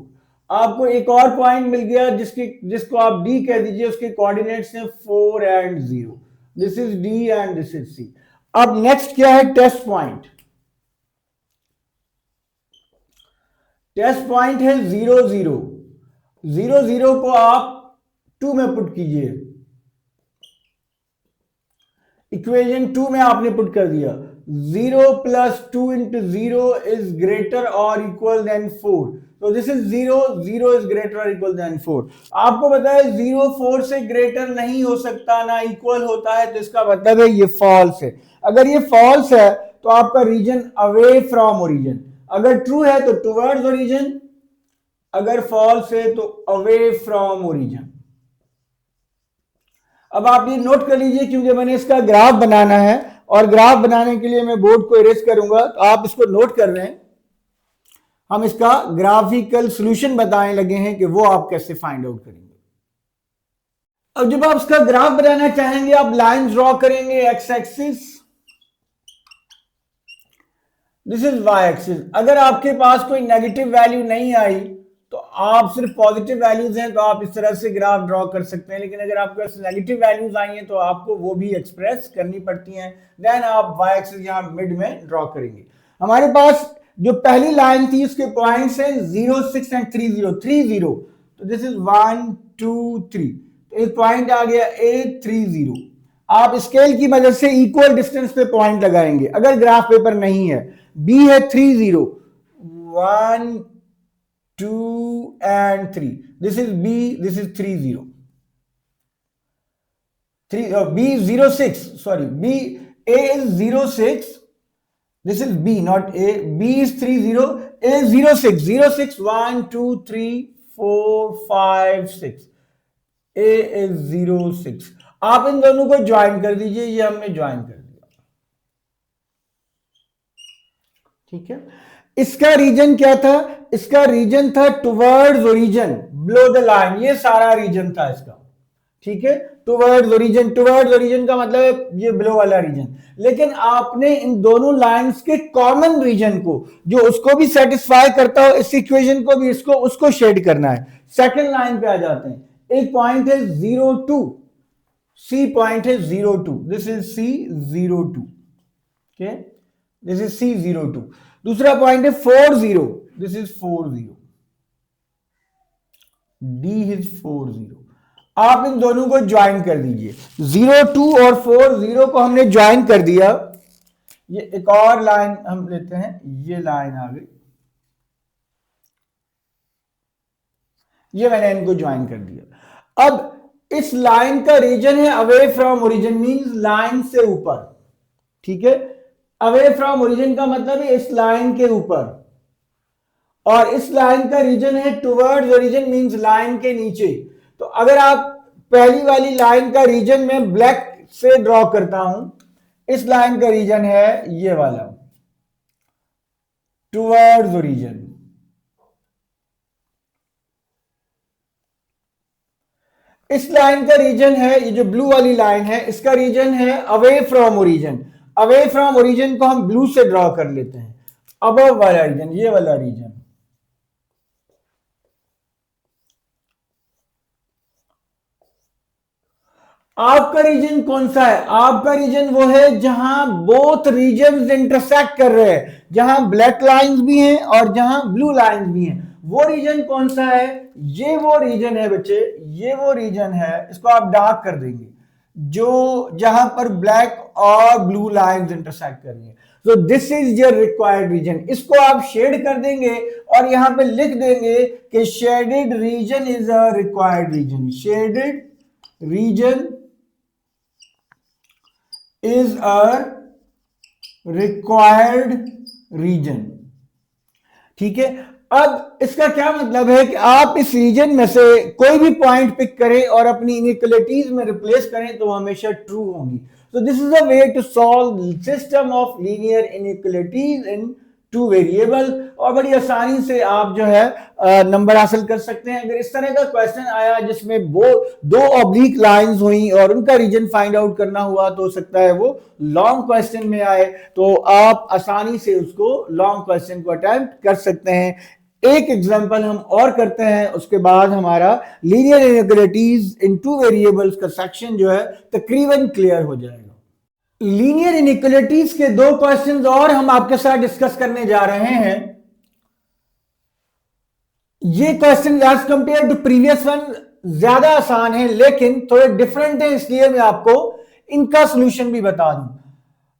A: आपको एक और पॉइंट मिल गया जिसको आप d कह दीजिए, उसके कोऑर्डिनेट्स हैं 4 and 0. This is d and this is c. अब नेक्स्ट क्या है? Test point. टेस्ट पॉइंट है 0 0. 0 0 को आप 2 में पुट कीजिए. इक्वेशन 2 में आपने पुट कर दिया. 0 plus 2 into 0 is greater or equal than 4. So this is 0, 0 is greater or equal than 4. आपको पता है 0 4 से ग्रेटर नहीं हो सकता, ना इक्वल होता है, तो इसका मतलब है ये फॉल्स है. अगर ये फॉल्स है तो आपका रीजन अवे फ्रॉम ओरिजिन. अगर ट्रू है तो टुवर्ड्स ओरिजिन, अगर फॉल्स है तो अवे फ्रॉम ओरिजिन. अब आप ये नोट कर लीजिए क्योंकि मैंने इसका ग्राफ बनाना है और ग्राफ बनाने के लिए मैं बोर्ड को इरेज करूंगा, तो आप इसको नोट कर रहे हैं. हम इसका ग्राफिकल सॉल्यूशन बताने लगे हैं कि वो आप कैसे फाइंड आउट करेंगे. अब जब आप इसका ग्राफ बनाना चाहेंगे, आप लाइन ड्रॉ करेंगे. X axis, this is y axis. अगर आपके पास कोई नेगेटिव वैल्यू नहीं आई तो आप सिर्फ पॉजिटिव वैल्यूज हैं तो आप इस तरह से ग्राफ ड्रॉ कर सकते हैं. लेकिन अगर आपके पास नेगेटिव वैल्यूज आई हैं तो आपको वो भी एक्सप्रेस करनी पड़ती हैं. देन आप वाई एक्सिस यहां मिड में ड्रॉ करेंगे. हमारे पास जो पहली लाइन थी उसके पॉइंट्स हैं 0 6 एंड 3 0 3 0. तो दिस इज 1 2 3. तो एक पॉइंट आ गया A 3 0. आप स्केल की मदद से इक्वल डिस्टेंस पे पॉइंट लगाएंगे. अगर ग्राफ पेपर नहीं है, B है 3 0 1 2 and 3. This is B, this is 3 0. 3 B 0 6. Sorry, B A is 0 6. This is B, not A. B is 3 0. A is 0 6. 0 6 1 2 3 4 5 6. A is 0 6. आप इन दोनों को ज्वाइन कर दीजिए. ये हमने ज्वाइन कर दिया. ठीक है. इसका रीजन क्या था? इसका रीजन था towards origin, below the line. ये सारा रीजन था इसका. ठीक है. टुवर्ड्स ओरिजिन, टुवर्ड्स ओरिजिन का मतलब है ये बिलो वाला रीजन. लेकिन आपने इन दोनों लाइंस के कॉमन रीजन को, जो उसको भी सेटिस्फाई करता हो, इस इक्वेशन को भी, इसको उसको शेड करना है. सेकंड लाइन पे आ जाते हैं. एक पॉइंट है 0 2. सी पॉइंट है 0 2. This is C 0 2. Okay, this is C 0 2. दूसरा पॉइंट है 4 0. This is 4 0. D is 4 0. आप इन दोनों को ज्वाइन कर दीजिए. 0 2 और 4 0 को हमने ज्वाइन कर दिया. ये एक और लाइन हम लेते हैं. ये लाइन आ गई. ये मैंने इनको ज्वाइन कर दिया. अब इस लाइन का रीजन है away from origin, means line से ऊपर. ठीक है. अवे फ्रॉम ओरिजिन का मतलब है इस लाइन के ऊपर, और इस लाइन का रीजन है टुवर्ड्स ओरिजिन, मींस लाइन के नीचे. तो अगर आप पहली वाली लाइन का रीजन में ब्लैक से ड्रॉ करता हूं, इस लाइन का रीजन है ये वाला, टुवर्ड्स ओरिजिन. इस लाइन का रीजन है, ये जो ब्लू वाली लाइन है, इसका रीजन है away from origin. Away from origin को हम ब्लू से ड्रॉ कर लेते हैं. अबव वाला रीजन, ये वाला रीजन. आपका रीजन कौन सा है? आपका रीजन वो है जहां बोथ रीजन्स इंटरसेक्ट कर रहे हैं, जहां ब्लैक लाइंस भी हैं और जहां ब्लू लाइंस भी हैं. वो रीजन कौन सा है? ये वो रीजन है बच्चे, ये वो रीजन है. इसको आप डार्क कर देंगे, जो जहां पर ब्लैक और ब्लू लाइंस इंटरसेक्ट कर रही हैं. तो this is your required region. इसको आप शेड कर देंगे और यहां पे लिख देंगे कि shaded region is a required region. Shaded region is a required region. ठीक है. अब इसका क्या मतलब है कि आप इस रीजन में से कोई भी पॉइंट पिक करें और अपनी इनइक्वालिटीज में रिप्लेस करें तो हमेशा ट्रू होंगी. So this is a way to solve system of linear inequalities in two variable, और बड़ी आसानी से आप जो है नंबर हासिल कर सकते हैं। अगर इस तरह का क्वेश्चन आया जिसमें वो दो ऑब्लिक लाइंस हुई और उनका रीजन फाइंड आउट करना हुआ, तो हो सकता है वो लॉन्ग क्वेश्चन में आए, तो आप आसानी से उसको लॉन्ग क्वेश्चन को अटेम्प्ट कर सकते हैं। एक एग्जांपल हम और करते हैं, उसके बाद हमारा लीनियर इनइक्वालिटीज इन टू वेरिएबल्स का सेक्शन जो है तकरीबन क्लियर हो जाएगा। लीनियर इनइक्वालिटीज के दो क्वेश्चंस और हम आपके साथ डिस्कस करने जा रहे हैं। ये question as compare to previous one ज्यादा आसान है, लेकिन थोड़े डिफरेंट है, इसलिए मैं आपको इनका सॉल्यूशन भी बता दूं।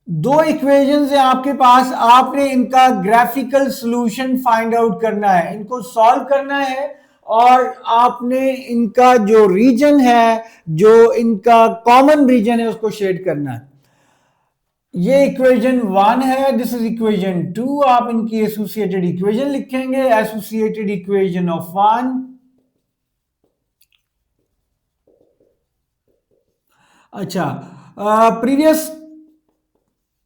A: दो इक्वेशंस है आपके पास, आपने इनका ग्राफिकल सॉल्यूशन फाइंड आउट करना है, इनको सॉल्व करना है, और आपने इनका जो रीजन है, जो इनका कॉमन रीजन है, उसको शेड करना है। ये इक्वेशन 1 है, दिस इज इक्वेशन 2, आप इनकी एसोसिएटेड इक्वेशन लिखेंगे, एसोसिएटेड इक्वेशन ऑफ 1। अच्छा, प्रीवियस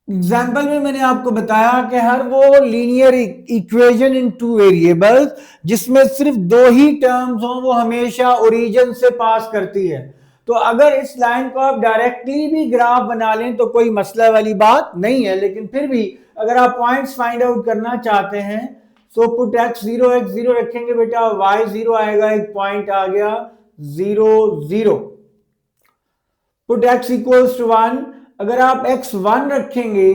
A: एग्जाम्पल में मैंने आपको बताया कि हर वो linear equation in two variables जिसमें सिर्फ दो ही टर्म्स हों, वो हमेशा ओरिजिन से पास करती है। तो अगर इस लाइन को आप डायरेक्टली भी ग्राफ बना लें तो कोई मसला वाली बात नहीं है, लेकिन फिर भी अगर आप पॉइंट्स फाइंड आउट करना चाहते हैं, सो पुट x0 रखेंगे बेटा, y0 आएगा, एक पॉइंट आ गया 0 0, पुट x इक्वल्स टू 1। अगर आप x1 रखेंगे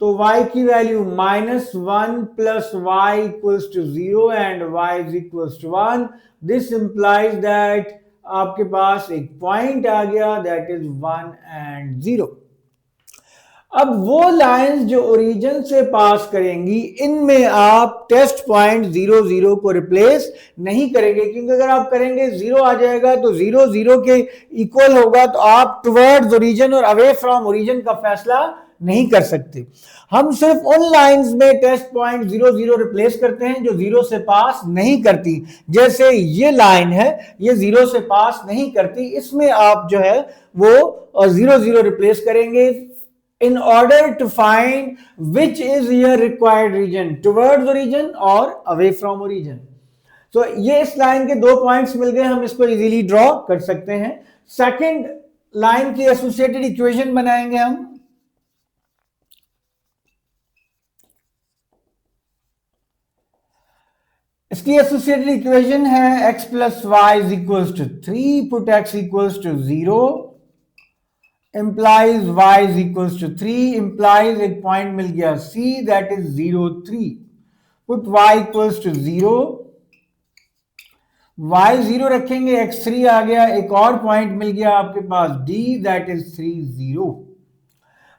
A: तो y की value -1 plus y equals to 0 and y is equals to 1। This implies that आपके पास एक पॉइंट आ गया, दैट इज 1 एंड 0। अब वो लाइंस जो ओरिजिन से पास करेंगी, इनमें आप टेस्ट पॉइंट 0 0 को रिप्लेस नहीं करेंगे, क्योंकि अगर आप करेंगे 0 आ जाएगा तो 0 0 के इक्वल होगा, तो आप टुवर्ड्स ओरिजिन और अवे फ्रॉम ओरिजिन का फैसला नहीं कर सकते। हम सिर्फ उन लाइंस में टेस्ट पॉइंट 0 0 रिप्लेस करते हैं जो 0 से पास नहीं करती। जैसे ये लाइन है, ये 0 से पास नहीं करती, इसमें आप जो है वो 0 0 रिप्लेस करेंगे in order to find which is your required region, towards origin or away from origin. So ये इस लाइन के दो पॉइंट्स मिल गए, हम इसको इजीली ड्रॉ कर सकते हैं। सेकंड लाइन की एसोसिएटेड इक्वेशन बनाएंगे हम। इसकी एसोसिएटेड इक्वेशन है x plus y is equals to 3, put x equals to 0 implies y is equals to 3, implies एक पॉइंट मिल गया C, that is 0 3, put y equals to 0, y 0 रखेंगे, x3 आ गया, एक और पॉइंट मिल गया आपके पास D, that is 3 0।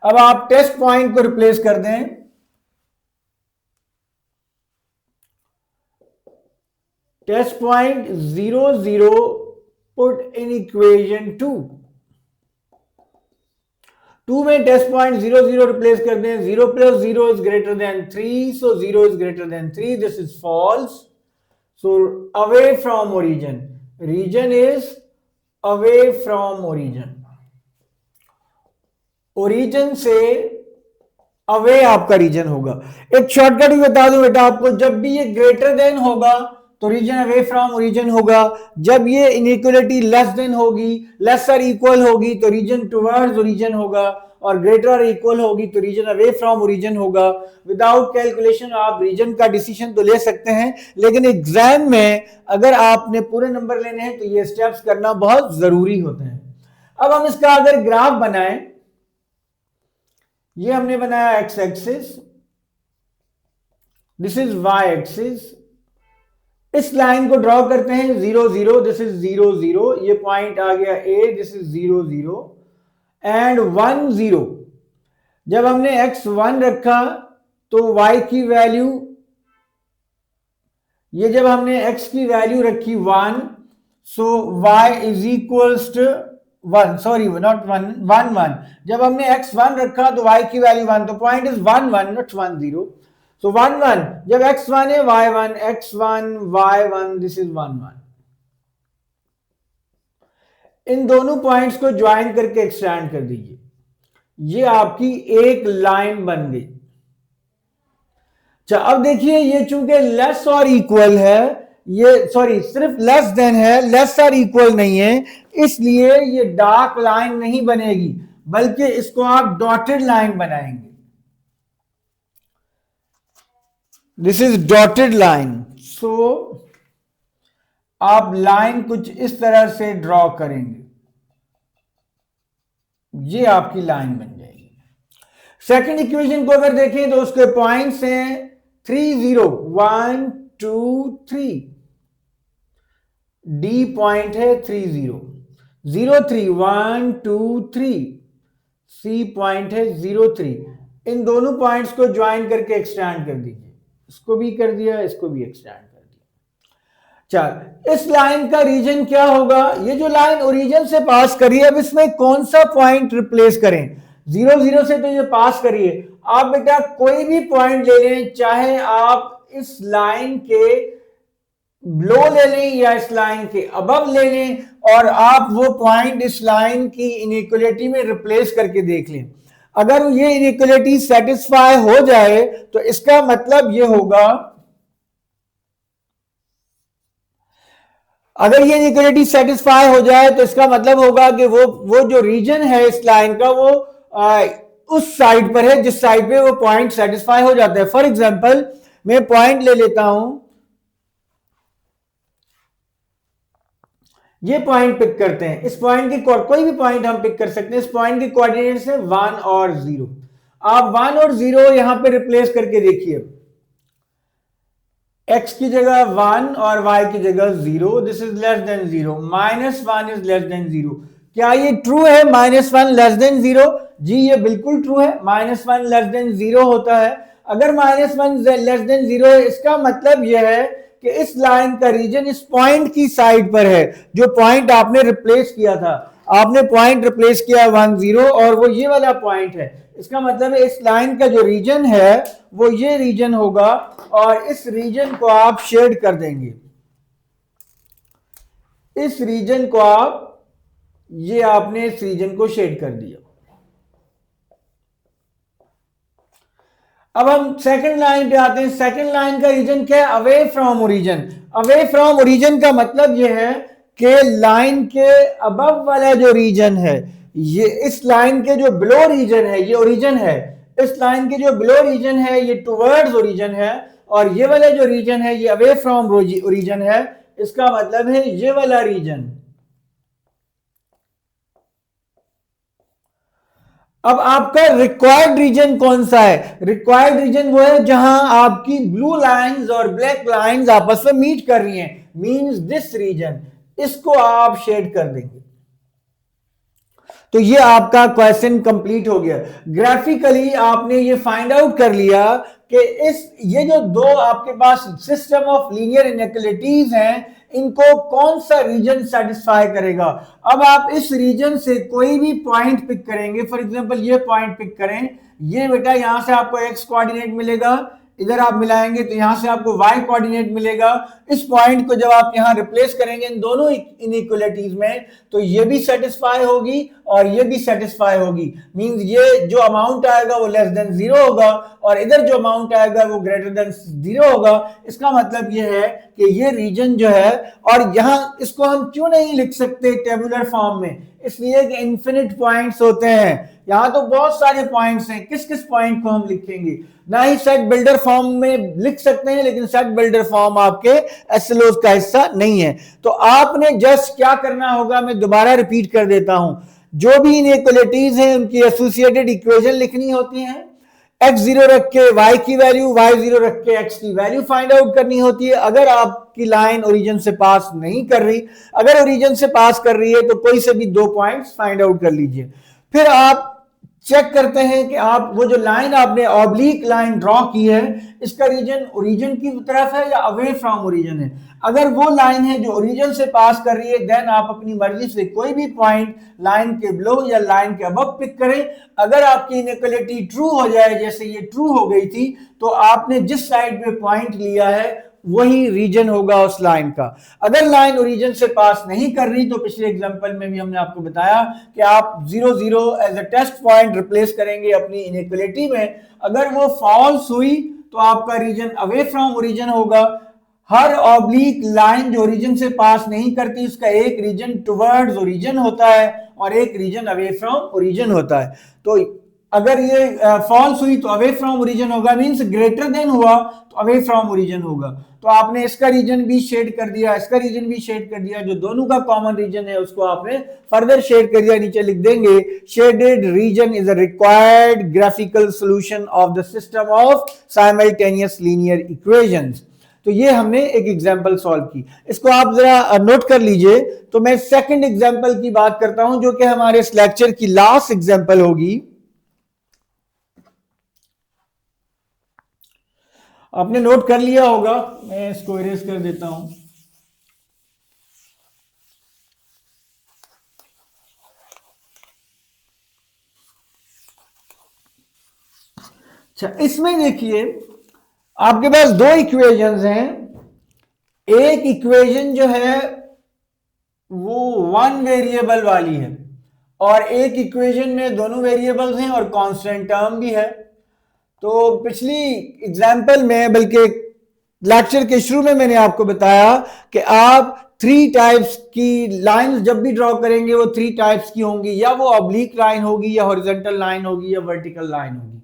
A: अब आप टेस्ट पॉइंट को रिप्लेस कर दें, test point 0 0, put in equation 2 में टेस्ट पॉइंट 0 0 रिप्लेस कर दें, 0 plus 0 is greater than 3, so 0 is greater than 3, this is false. So away from origin, region is away from origin, origin से away आपका region होगा। एक shortcut भी बता दूं बेटा आपको, जब भी ये ग्रेटर देन होगा तो रीजन अवे फ्रॉम ओरिजिन होगा, जब ये इनइक्वालिटी लेस देन होगी, लेसर इक्वल होगी तो रीजन टुवर्ड्स ओरिजिन होगा, और ग्रेटर इक्वल होगी तो रीजन अवे फ्रॉम ओरिजिन होगा। विदाउट कैलकुलेशन आप रीजन का डिसीजन तो ले सकते हैं, लेकिन एग्जाम में अगर आपने पूरे नंबर लेने हैं तो ये स्टेप्स करना बहुत जरूरी होते हैं। अब हम इसका अगर ग्राफ बनाएं, ये हमने बनाया x axis, this is y axis, इस लाइन को ड्रॉ करते हैं 0 0, दिस इज 0 0, ये पॉइंट आ गया A, दिस इज 0 0 एंड 1 0। जब हमने x1 रखा तो y की वैल्यू, ये जब हमने x की वैल्यू रखी 1, so y is equals to 1, sorry not 1 1 1, जब हमने x1 रखा तो y की वैल्यू 1, तो पॉइंट इज 1 1 नॉट 1 0, सो 1 1, जब x1 है y1, x1 y1, this is 1 1। इन दोनों पॉइंट्स को ज्वाइन करके एक्सटेंड कर दीजिए, ये आपकी एक लाइन बन गई। अब देखिए ये चूंकि लेस और इक्वल है, ये सॉरी सिर्फ लेस देन है, लेस और इक्वल नहीं है, इसलिए ये डार्क लाइन नहीं बनेगी, बल्कि इसको आप डॉटेड लाइन बनाएंगे। This is dotted line. So आप लाइन कुछ इस तरह से ड्रॉ करेंगे, ये आपकी लाइन बन जाएगी। सेकंड इक्वेशन को अगर देखें तो उसके पॉइंट्स हैं 3 0 1 2 3, डी पॉइंट है 3 0 0 3 1 2 3, सी पॉइंट है 0 3। इन दोनों पॉइंट्स को ज्वाइन करके एक्सटेंड कर दीजिए, इसको भी कर दिया, इसको भी एक्सटेंड कर दिया। चल इस लाइन का रीजन क्या होगा? ये जो लाइन ओरिजिन से पास करिए, अब इसमें कौन सा पॉइंट रिप्लेस करें? 0 0 से तो ये पास करिए, आप बेटा कोई भी पॉइंट ले लें, चाहे आप इस लाइन के बिलो ले लें या इस लाइन के अबव ले लें, और आप वो पॉइंट इस लाइन की इनइक्वालिटी में रिप्लेस करके देख लें। अगर ये इनइक्वालिटी सेटिस्फाई हो जाए तो इसका मतलब ये होगा, अगर ये इनइक्वालिटी सेटिस्फाई हो जाए तो इसका मतलब होगा कि वो जो रीजन है इस लाइन का वो उस साइड पर है जिस साइड पे वो पॉइंट सेटिस्फाई हो जाता है। फॉर एग्जांपल मैं पॉइंट ले लेता हूं, ये पॉइंट पिक करते हैं, इस पॉइंट की कोई भी पॉइंट हम पिक कर सकते हैं, इस पॉइंट की कोऑर्डिनेट्स है 1 और 0। आप 1 और 0 यहां पे रिप्लेस करके देखिए, x की जगह 1 और y की जगह 0, this is less then 0, -1 is less then 0। क्या ये ट्रू है -1 लेस देन 0? जी ये बिल्कुल ट्रू है, -1 लेस देन 0 होता है। अगर -1 लेस देन 0 है, इसका मतलब यह है कि इस लाइन का रीजन इस पॉइंट की साइड पर है, जो पॉइंट आपने रिप्लेस किया था। आपने पॉइंट रिप्लेस किया 1 0 और वो ये वाला पॉइंट है, इसका मतलब है इस लाइन का जो रीजन है वो ये रीजन होगा, और इस रीजन को आप शेड कर देंगे, इस रीजन को आप, ये आपने इस रीजन को शेड कर दिया। अब हम सेकंड लाइन पे आते हैं। सेकंड लाइन का रीजन क्या है? Away from origin. Away from origin का मतलब यह है कि लाइन के अबव वाला जो रीजन है, ये इस लाइन के जो बिलो रीजन है ये ओरिजिन है, इस लाइन के जो बिलो रीजन है ये टुवर्ड्स ओरिजिन है, और ये वाला जो रीजन है ये अवे फ्रॉम ओरिजिन है। इसका मतलब है ये वाला रीजन। अब आपका रिक्वायर्ड रीजन कौन सा है? रिक्वायर्ड रीजन वो है जहां आपकी ब्लू लाइंस और ब्लैक लाइंस आपस में मीट कर रही हैं, मींस दिस रीजन, इसको आप शेड कर देंगे। तो ये आपका क्वेश्चन कंप्लीट हो गया। ग्राफिकली आपने ये फाइंड आउट कर लिया कि ये जो दो आपके पास सिस्टम ऑफ लीनियर इनइक्वालिटीज हैं, इनको कौन सा रीजन सेटिस्फाई करेगा। अब आप इस रीजन से कोई भी पॉइंट पिक करेंगे, फॉर एग्जांपल ये पॉइंट पिक करें, ये बेटा यहां से आपको x कोऑर्डिनेट मिलेगा, इधर आप मिलाएंगे तो यहां से आपको y कोऑर्डिनेट मिलेगा। इस पॉइंट को जब आप यहां रिप्लेस करेंगे इन दोनों इनइक्वालिटीज में, तो ये भी सेटिस्फाई होगी और ये भी सेटिस्फाई होगी, मींस ये जो अमाउंट आएगा वो लेस देन 0 होगा और इधर जो अमाउंट आएगा वो ग्रेटर देन 0 होगा। इसका मतलब ये है कि ये रीजन जो है, और यहां इसको हम क्यों नहीं लिख सकते टेबुलर फॉर्म में, इसलिए कि इन्फिनिट पॉइंट्स होते हैं, यहां तो बहुत सारे पॉइंट्स हैं, किस किस पॉइंट को हम लिखेंगे? ना ही सेट बिल्डर फॉर्म में लिख सकते हैं, लेकिन सेट बिल्डर फॉर्म आपके एसएलओ का हिस्सा नहीं है। तो आपने जस्ट क्या करना होगा, मैं दोबारा रिपीट कर देता हूं, जो भी इनइक्वालिटीज हैं उनकी एसोसिएटेड इक्वेशन लिखनी होती है, x0 रख के y की वैल्यू, y0 रख के x की वैल्यू फाइंड आउट करनी होती है। अगर आपकी लाइन ओरिजिन से पास नहीं कर रही, अगर ओरिजिन से पास कर रही है तो कोई से भी 2 पॉइंट्स फाइंड आउट कर लीजिए। फिर आप चेक करते हैं कि आप वो जो लाइन आपने ऑब्लिक लाइन ड्रॉ की है, इसका रीजन ओरिजिन की तरफ है या अवे फ्रॉम ओरिजिन है। अगर वो लाइन है जो ओरिजिन से पास कर रही है, देन आप अपनी मर्जी से कोई भी पॉइंट लाइन के बिलो या लाइन के अबव पिक करें। अगर आपकी इनइक्वालिटी ट्रू हो जाए, जैसे ये ट्रू हो गई थी, तो आपने जिस साइड पे पॉइंट लिया है वही रीजन होगा उस लाइन का। अगर लाइन ओरिजिन से पास नहीं कर रही, तो पिछले एग्जांपल में भी हमने आपको बताया कि आप 0 0 as a test point replace करेंगे अपनी इनइक्वालिटी में। अगर वो फॉल्स हुई तो आपका रीजन अवे फ्रॉम ओरिजिन होगा। हर ऑब्लिक लाइन जो ओरिजिन से पास नहीं करती उसका एक रीजन टुवर्ड्स ओरिजिन होता है और एक रीजन अवे फ्रॉम ओरिजिन होता है। तो अगर ये फॉल्स हुई तो अवे फ्रॉम ओरिजिन होगा, मींस ग्रेटर देन हुआ तो अवे फ्रॉम ओरिजिन होगा। तो आपने इसका रीजन भी शेड कर दिया, इसका रीजन भी शेड कर दिया, जो दोनों का कॉमन रीजन है उसको आपने फर्दर शेड कर दिया। नीचे लिख देंगे shaded region is a required graphical solution of the system of simultaneous linear equations. तो ये हमने एक एग्जांपल सॉल्व की, इसको आप जरा नोट कर लीजिए। तो मैं सेकंड एग्जांपल की बात करता हूं जो कि हमारे इस लेक्चर की लास्ट एग्जांपल होगी। आपने नोट कर लिया होगा, मैं इसको इरेज कर देता हूं। अच्छा, इसमें देखिए आपके पास दो इक्वेशंस हैं। एक इक्वेशन जो है वो वन वेरिएबल वाली है और एक इक्वेशन में दोनों वेरिएबल्स हैं और कांस्टेंट टर्म भी है। तो पिछली एग्जाम्पल में, बल्कि लेक्चर के शुरू में मैंने आपको बताया कि आप थ्री टाइप्स की लाइंस जब भी ड्रॉ करेंगे वो थ्री टाइप्स की होंगी, या वो ऑब्लिक लाइन होगी या हॉरिजॉन्टल लाइन होगी या वर्टिकल लाइन होगी।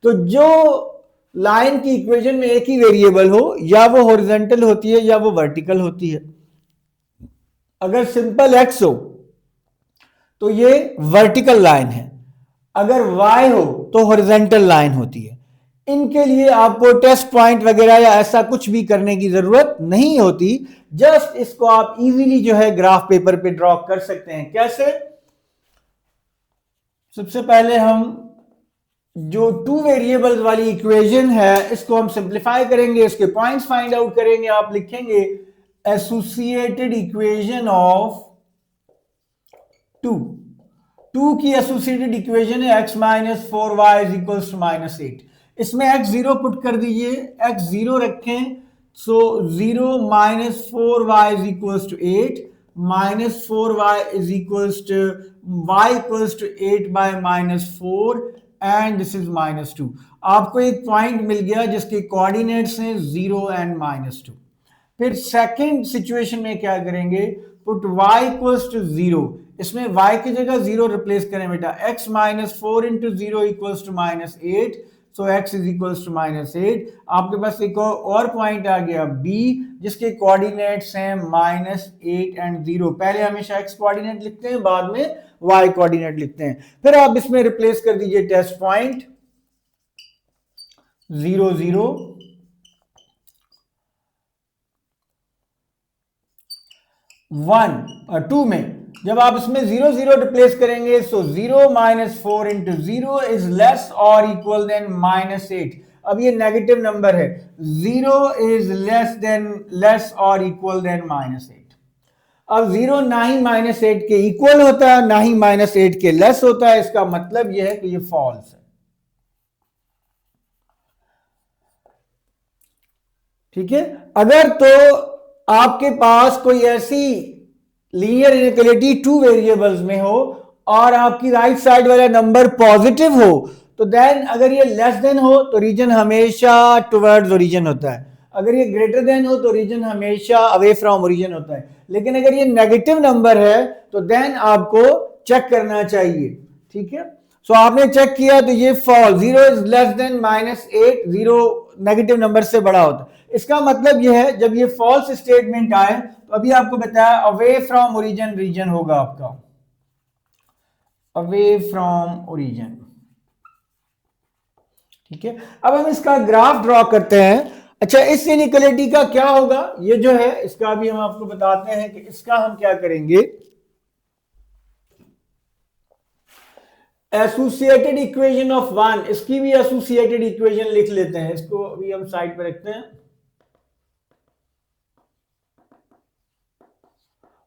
A: तो जो लाइन की इक्वेशन में एक ही वेरिएबल हो, या वो हॉरिजॉन्टल होती है या वो वर्टिकल होती है। अगर सिंपल एक्स हो तो ये वर्टिकल लाइन है, अगर y हो तो हॉरिजॉन्टल लाइन होती है। इनके लिए आपको टेस्ट पॉइंट वगैरह या ऐसा कुछ भी करने की जरूरत नहीं होती, जस्ट इसको आप इजीली जो है ग्राफ पेपर पे ड्रॉ कर सकते हैं। कैसे? सबसे पहले हम जो टू वेरिएबल्स वाली इक्वेशन है इसको हम सिंप्लीफाई करेंगे, इसके पॉइंट्स फाइंड आउट करेंगे। आप लिखेंगे एसोसिएटेड इक्वेशन ऑफ टू की एसोसिएटेड इक्वेशन है x minus 4y is equals to minus 8। इसमें x जीरो पुट कर दीजिए, x जीरो रखें, so 0 minus 4y is equals to 8 minus 4y is equals to y equals to 8 by minus 4 and this is minus 2। आपको एक point मिल गया जिसके coordinates हैं 0 एंड माइनस 2। फिर सेकंड सिचुएशन में क्या करेंगे, पुट y इक्वल्स टू 0, इसमें y की जगह 0 रिप्लेस करें बेटा, x minus 4 into 0 equals to minus 8, so x is equals to minus 8। आपके पास एक और पॉइंट आ गया b जिसके कोऑर्डिनेट्स हैं माइनस 8 एंड 0। पहले हमेशा x कोऑर्डिनेट लिखते हैं, बाद में y कोऑर्डिनेट लिखते हैं। फिर आप इसमें रिप्लेस कर दीजिए टेस्ट पॉइंट 0 0 1 और 2 में जब आप इसमें 0 0 रिप्लेस करेंगे, सो 0 माइनस 4 इंटू 0 इज लेस और इक्वल देन माइनस 8। अब ये नेगेटिव नंबर है, 0 इज लेस और इक्वल देन माइनस 8। अब 0 ना ही माइनस 8 के इक्वल होता है ना ही माइनस 8 के लेस होता है। इसका मतलब यह है कि ये फॉल्स है। ठीक है, अगर तो आपके पास कोई ऐसी लीनियर इनइक्वालिटी टू वेरिएबल्स में हो और आपकी राइट साइड वाला नंबर पॉजिटिव हो, तो देन अगर ये लेस देन हो तो रीजन हमेशा टुवर्ड्स ओरिजिन होता है, अगर ये ग्रेटर देन हो तो रीजन हमेशा अवे फ्रॉम ओरिजिन होता है। लेकिन अगर ये नेगेटिव नंबर है तो देन आपको चेक करना चाहिए। ठीक है, सो आपने चेक किया तो ये false, 0 is less than minus 8, 0 negative number से बड़ा होता है। इसका मतलब यह है जब ये फॉल्स स्टेटमेंट आए तो अभी आपको बताया अवे फ्रॉम ओरिजिन रीजन होगा आपका, अवे फ्रॉम ओरिजिन। ठीक है, अब हम इसका ग्राफ ड्रॉ करते हैं। अच्छा, इस इनइक्वालिटी का क्या होगा, ये जो है इसका भी हम आपको बताते हैं कि इसका हम क्या करेंगे। एसोसिएटेड इक्वेशन ऑफ 1, इसकी भी एसोसिएटेड इक्वेशन लिख लेते हैं, इसको अभी हम साइड पे रखते हैं।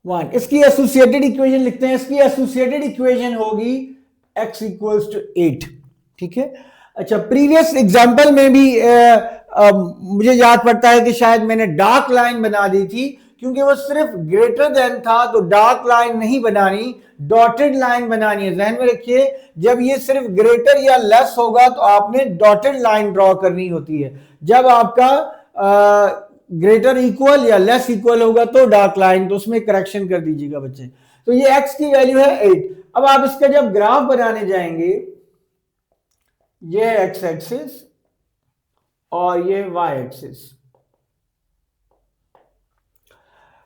A: 1 इसकी एसोसिएटेड इक्वेशन लिखते हैं, इसकी एसोसिएटेड इक्वेशन होगी x इक्वल्स टू 8। ठीक है, अच्छा प्रीवियस एग्जांपल में भी मुझे याद पड़ता है कि शायद मैंने डार्क लाइन बना दी थी, क्योंकि वो सिर्फ ग्रेटर देन था तो डार्क लाइन नहीं बनानी, डॉटेड लाइन बनानी है। ध्यान में रखिए, जब ये सिर्फ ग्रेटर या लेस होगा तो आपने डॉटेड लाइन ड्रॉ करनी होती है। जब आपका ग्रेटर इक्वल या लेस इक्वल होगा तो डार्क लाइन, तो उसमें करेक्शन कर दीजिएगा बच्चे। तो ये x की वैल्यू है 8। अब आप इसका जब ग्राफ बनाने जाएंगे, ये x एक्सिस और ये y एक्सिस।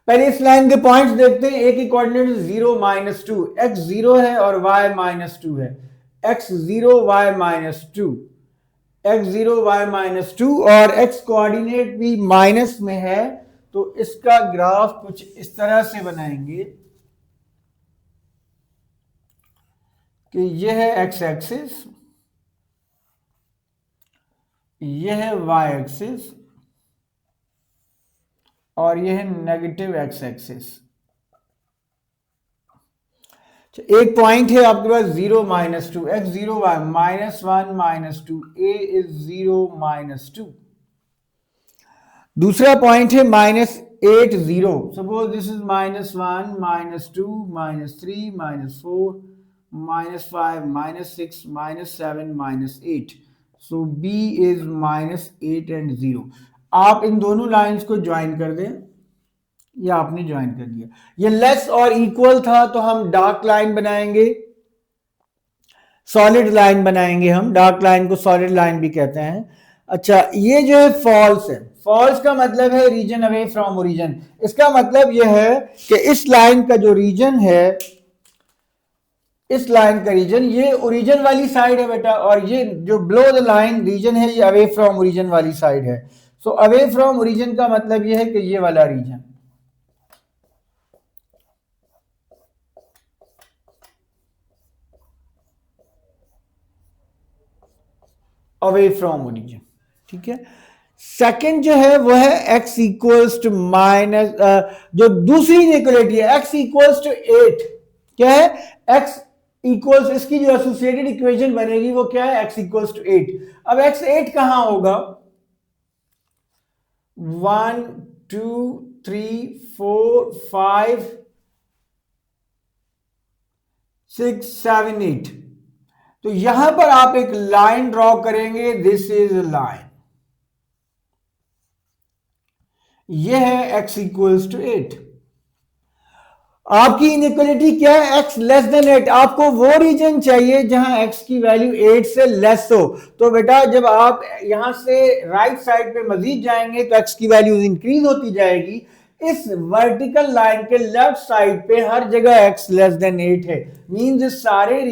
A: पहले इस लाइन के पॉइंट्स देखते हैं। एक कोऑर्डिनेट 0 -2, x 0 है और y -2 है। x 0 y -2, x 0 y -2 और x कोऑर्डिनेट भी माइनस में है, तो इसका ग्राफ कुछ इस तरह से बनाएंगे कि यह है x एक्सिस, यह है y एक्सिस और यह है नेगेटिव x एक्सिस। एक पॉइंट है आपके पास 0 -2, x 0 y -1 -2, a इज 0 -2। दूसरा पॉइंट है -8 0, suppose this is -1 -2 -3 -4 -5 -6 -7 -8, so b is -8 and 0। आप इन दोनों लाइंस को ज्वाइन कर दें, ये आपने ज्वाइन कर दिया। ये लेस और इक्वल था तो हम डार्क लाइन बनाएंगे, सॉलिड लाइन बनाएंगे। हम डार्क लाइन को सॉलिड लाइन भी कहते हैं। अच्छा, ये जो है फॉल्स है। फॉल्स का मतलब है रीजन अवे फ्रॉम ओरिजिन। इसका मतलब यह है कि इस लाइन का जो रीजन है, इस लाइन का रीजन ये ओरिजिन वाली साइड है बेटा, और ये जो बिलो द लाइन रीजन है ये अवे फ्रॉम ओरिजिन वाली साइड है। सो अवे फ्रॉम ओरिजिन का मतलब यह है कि ये वाला रीजन, अवे फ्रॉम ओरिजिन, ठीक है। सेकंड जो है वो है x इक्वल्स टू माइनस, जो दूसरी इनइक्वालिटी है x इक्वल्स टू 8। क्या है? x इक्वल्स, इसकी जो एसोसिएटेड इक्वेशन बनेगी वो क्या है? x equals to 8। अब x 8 कहां होगा? 1 2 3 4 5 6 7 8। तो यहां पर आप एक लाइन ड्रॉ करेंगे, दिस इज अ लाइन, यह है x इक्वल्स टू 8। आपकी इनइक्वालिटी क्या है? x less than 8। आपको वो रीजन चाहिए जहां x की वैल्यू 8 से लेस हो। तो बेटा जब आप यहां से राइट साइड पे मजीद जाएंगे तो x की वैल्यू इंक्रीज होती जाएगी। इस वर्टिकल लाइन के लेफ्ट साइड पे हर जगह x लेस देन 8 है। मींस इस सारे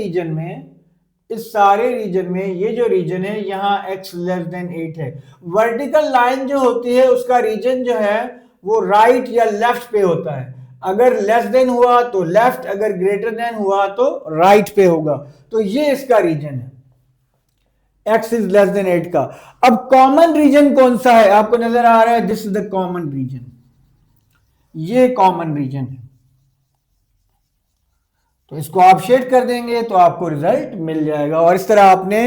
A: रीजन में ये जो रीजन है यहां x लेस देन 8 है। वर्टिकल लाइन जो होती है उसका रीजन जो है वो राइट या लेफ्ट पे होता है। अगर लेस देन हुआ तो लेफ्ट, अगर ग्रेटर देन हुआ तो राइट पे होगा। तो ये इसका रीजन है, x इज लेस देन 8 का। अब कॉमन रीजन कौन सा है? आपको नजर आ रहा है, this is the common region, ये कॉमन रीजन है। तो इसको आप शेड कर देंगे तो आपको रिजल्ट मिल जाएगा। और इस तरह आपने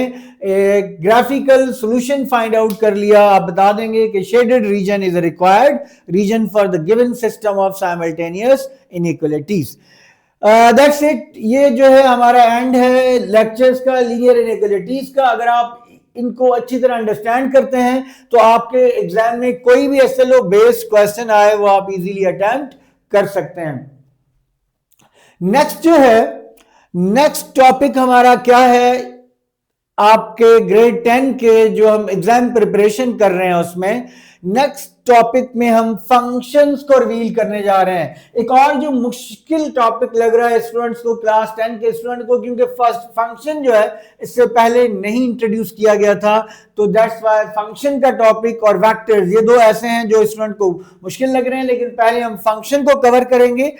A: एक ग्राफिकल सॉल्यूशन फाइंड आउट कर लिया। आप बता देंगे कि shaded region is a required region for the given system of simultaneous inequalities. That's it. ये जो है हमारा एंड है लेक्चर्स का, लीनियर इनइक्वालिटीज का। अगर आप इनको अच्छी तरह अंडरस्टैंड करते हैं तो आपके एग्जाम में कोई भी SLO बेस्ड क्वेश्चन आए वो आप इजीली अटेम्प्ट कर सकते हैं। नेक्स्ट जो है, नेक्स्ट टॉपिक हमारा क्या है? आपके ग्रेड 10 के जो हम एग्जाम प्रिपरेशन कर रहे हैं उसमें नेक्स्ट टॉपिक में हम फंक्शंस को रिवील करने जा रहे हैं। एक और जो मुश्किल टॉपिक लग रहा है स्टूडेंट्स को, क्लास 10 के स्टूडेंट को, क्योंकि फर्स्ट फंक्शन जो है इससे पहले नहीं इंट्रोड्यूस किया गया था। तो दैट्स व्हाई फंक्शन का टॉपिक और वेक्टर्स, ये दो ऐसे हैं जो स्टूडेंट को मुश्किल लग रहे हैं। लेकिन पहले हम फंक्शन को कवर करेंगे।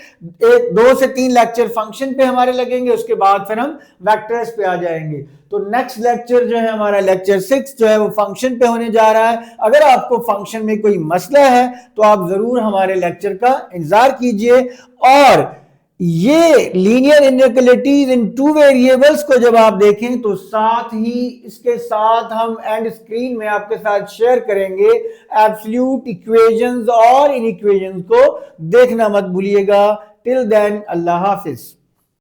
A: 2 से 3 लेक्चर फंक्शन पे हमारे लगेंगे, उसके बाद फिर हम वेक्टर्स पे आ जाएंगे। तो नेक्स्ट लेक्चर जो है हमारा लेक्चर 6 जो है वो फंक्शन पे होने जा रहा है। अगर आपको फंक्शन में कोई मसला है तो आप जरूर हमारे लेक्चर का इंतजार कीजिए। और ये लीनियर इनइक्वालिटीज इन 2 वेरिएबल्स को जब आप देखें तो साथ ही इसके साथ हम एंड स्क्रीन में आपके साथ शेयर करेंगे एब्सोल्यूट इक्वेशंस और इनइक्वेशंस को देखना मत भूलिएगा। टिल देन अल्लाह हाफिज।